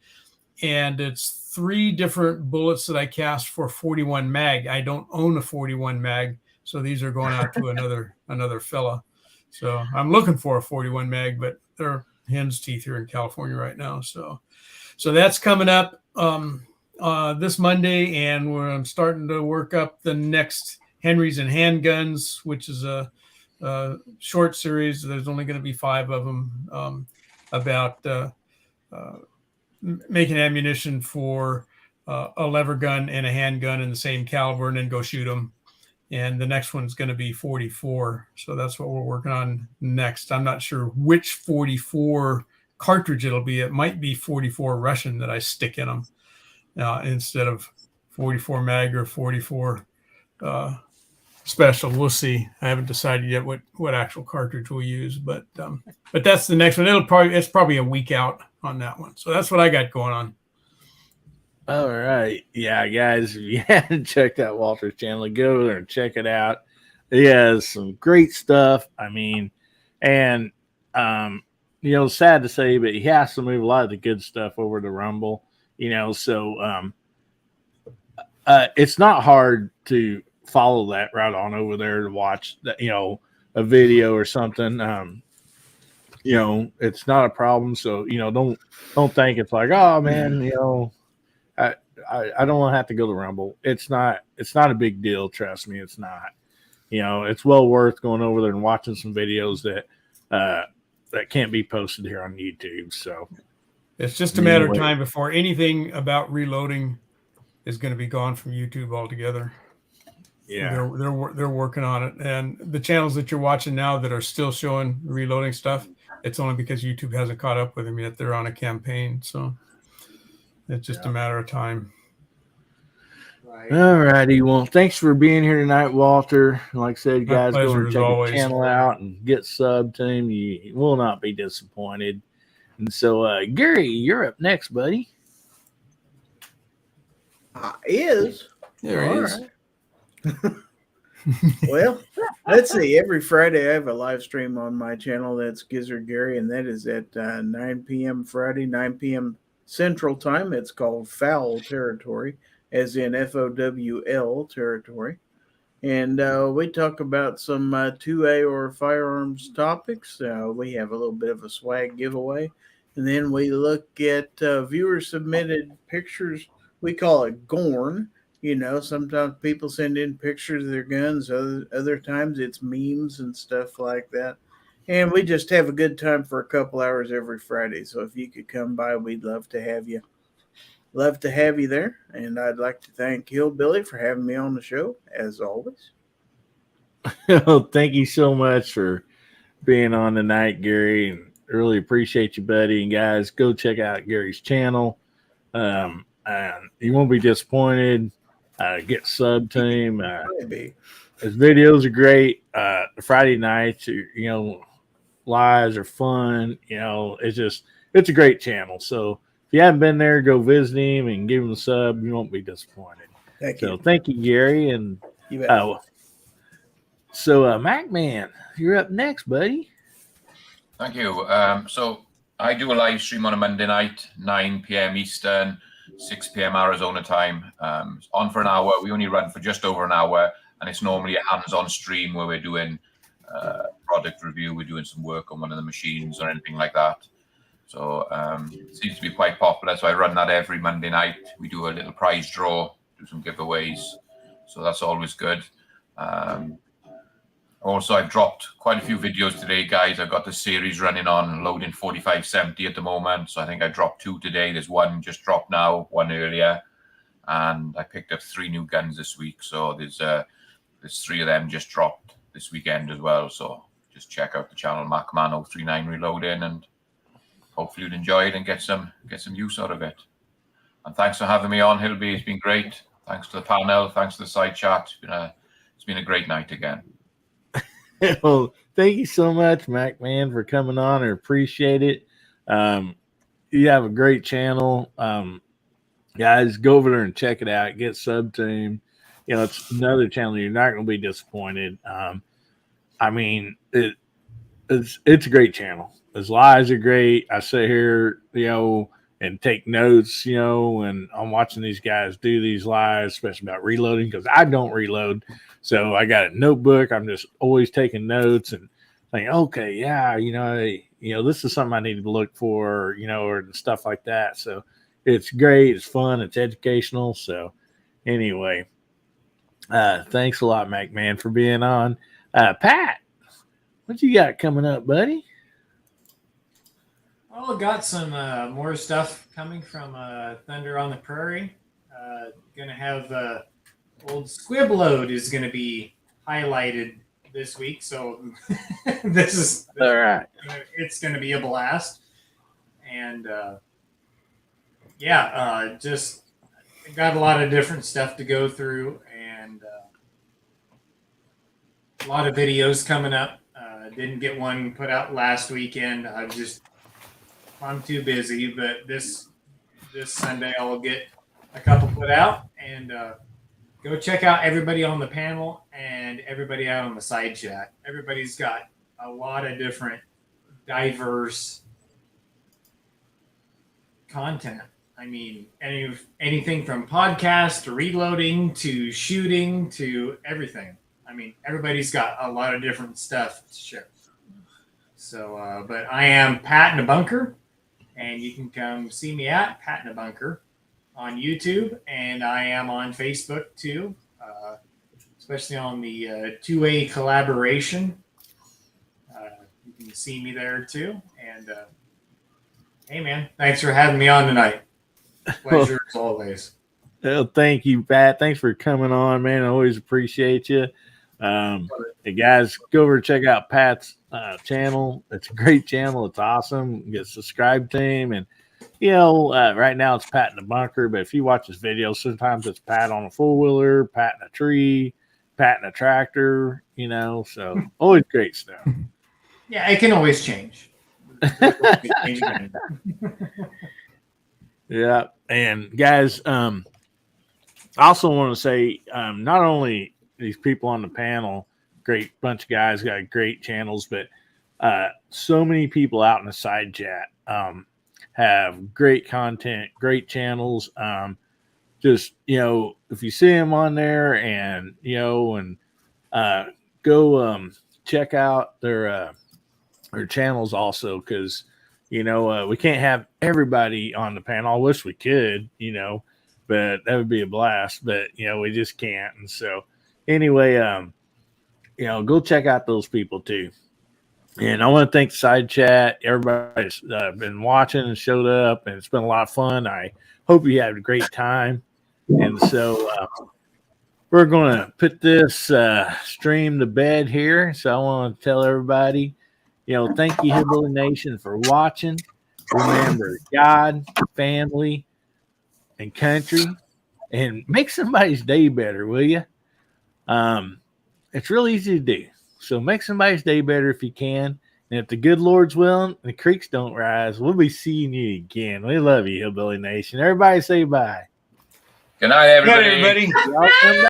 And it's 3 different bullets that I cast for 41 mag. I don't own a 41 mag. So these are going out to another fella. So I'm looking for a 41 mag, but they're hen's teeth here in California right now. So that's coming up this Monday. And I'm starting to work up the next Henry's and Handguns, which is a short series. There's only going to be 5 of them about making ammunition for a lever gun and a handgun in the same caliber, and then go shoot them. And the next one's going to be 44. So that's what we're working on next. I'm not sure which 44 cartridge it'll be. It might be 44 Russian that I stick in them instead of 44 mag or 44 special. We'll see. I haven't decided yet what actual cartridge we'll use, but that's the next one. It's probably a week out on that one. So that's what I got going on. All right. Yeah, guys, if you haven't checked out Walter's channel, go over there and check it out. He has some great stuff. I mean, and sad to say, but he has to move a lot of the good stuff over to Rumble, so it's not hard to follow that right on over there to watch that, a video or something. It's not a problem. So, don't think it's like, oh man, I don't want to have to go to Rumble. It's not a big deal. Trust me. It's not, it's well worth going over there and watching some videos that can't be posted here on YouTube. So it's just a matter of time before anything about reloading is going to be gone from YouTube altogether. Yeah, they're working on it, and the channels that you're watching now that are still showing reloading stuff, it's only because YouTube hasn't caught up with them yet. They're on a campaign, so it's just a matter of time. All righty. Well, thanks for being here tonight, Walter. Like I said, guys, go and check the channel out and get subbed to him. You will not be disappointed. And so, Gary, you're up next, buddy. Is. There he is. Right. Well, let's see. Every Friday I have a live stream on my channel. That's Gizzard Gary, and that is at 9 p.m. Friday, 9 p.m. Central Time. It's called Foul Territory, as in FOWL territory. And we talk about some 2A or firearms topics. We have a little bit of a swag giveaway. And then we look at viewer-submitted pictures. We call it GORN. Sometimes people send in pictures of their guns. Other times it's memes and stuff like that. And we just have a good time for a couple hours every Friday. So if you could come by, we'd love to have you. Love to have you there. And I'd like to thank Hillbilly for having me on the show, as always. Thank you so much for being on tonight, Gary. And really appreciate you, buddy. And guys, go check out Gary's channel. And you won't be disappointed. Get subbed to him. His videos are great. The Friday nights, lives are fun. It's a great channel. So if you haven't been there, go visit him and give him a sub. You won't be disappointed. Thank you, Gary. And MacMan, you're up next, buddy. Thank you. So I do a live stream on a Monday night, 9 p.m. Eastern, 6 p.m. Arizona time. On for an hour. We only run for just over an hour, and it's normally a hands-on stream where we're doing product review. We're doing some work on one of the machines or anything like that. So it seems to be quite popular. So I run that every Monday night. We do a little prize draw, do some giveaways. So that's always good. Also, I've dropped quite a few videos today, guys. I've got the series running on Loading 4570 at the moment. So I think I dropped 2 today. There's one just dropped now, one earlier. And I picked up 3 new guns this week. So there's 3 of them just dropped this weekend as well. So just check out the channel, MacMan039 Reloading, and hopefully you'd enjoy it and get some use out of it. And thanks for having me on, Hillbilly. It's been great. Thanks to the panel. Thanks to the side chat. It's been a great night again. Well, thank you so much, Mac Man, for coming on. I appreciate it. You have a great channel. Guys, go over there and check it out. Get sub to him. It's another channel. You're not going to be disappointed. I mean, it's a great channel. His lives are great. I sit here, and take notes, and I'm watching these guys do these lives, especially about reloading, because I don't reload. So I got a notebook. I'm just always taking notes and thinking, okay, yeah, this is something I need to look for, or stuff like that. So it's great. It's fun. It's educational. So anyway, thanks a lot, Mac Man, for being on. Pat, what you got coming up, buddy? Well, got some more stuff coming from Thunder on the Prairie. Gonna have old Squibload is gonna be highlighted this week, so this is all right. It's gonna be a blast, and just got a lot of different stuff to go through, and a lot of videos coming up. Didn't get one put out last weekend. I'm too busy, but this Sunday I'll get a couple put out, and go check out everybody on the panel and everybody out on the side chat. Everybody's got a lot of different diverse content. I mean, anything from podcast to reloading to shooting to everything. I mean, everybody's got a lot of different stuff to share. So, but I am Pat in a Bunker, and you can come see me at Pat in a Bunker on YouTube, and I am on Facebook too, especially on the 2A collaboration. You can see me there too. And hey, man, thanks for having me on tonight. Pleasure as always. Well, thank you, Pat. Thanks for coming on, man. I always appreciate you. Hey, guys, go over and check out Pat's channel. It's a great channel. It's awesome. Get subscribed to him. And, right now it's Pat in the Bunker, but if you watch his videos, sometimes it's Pat on a four-wheeler, Pat in a tree, Pat in a tractor, so always great stuff. Yeah, it can always change. Yeah. And guys, I also want to say, not only these people on the panel, great bunch of guys, got great channels, but so many people out in the side chat have great content, great channels. Just, if you see them on there and, go check out their channels also, because, we can't have everybody on the panel. I wish we could, but that would be a blast, but, we just can't. And so anyway, go check out those people too. And I want to thank the side chat. Everybody's been watching and showed up, and it's been a lot of fun. I hope you had a great time. And so we're going to put this stream to bed here. So I want to tell everybody, thank you, Hillbilly Nation, for watching. Remember God, family, and country, and make somebody's day better, will you? It's real easy to do. So make somebody's day better if you can. And if the good Lord's willing, and the creeks don't rise, we'll be seeing you again. We love you, Hillbilly Nation. Everybody say bye. Good night, everybody. Good night, everybody.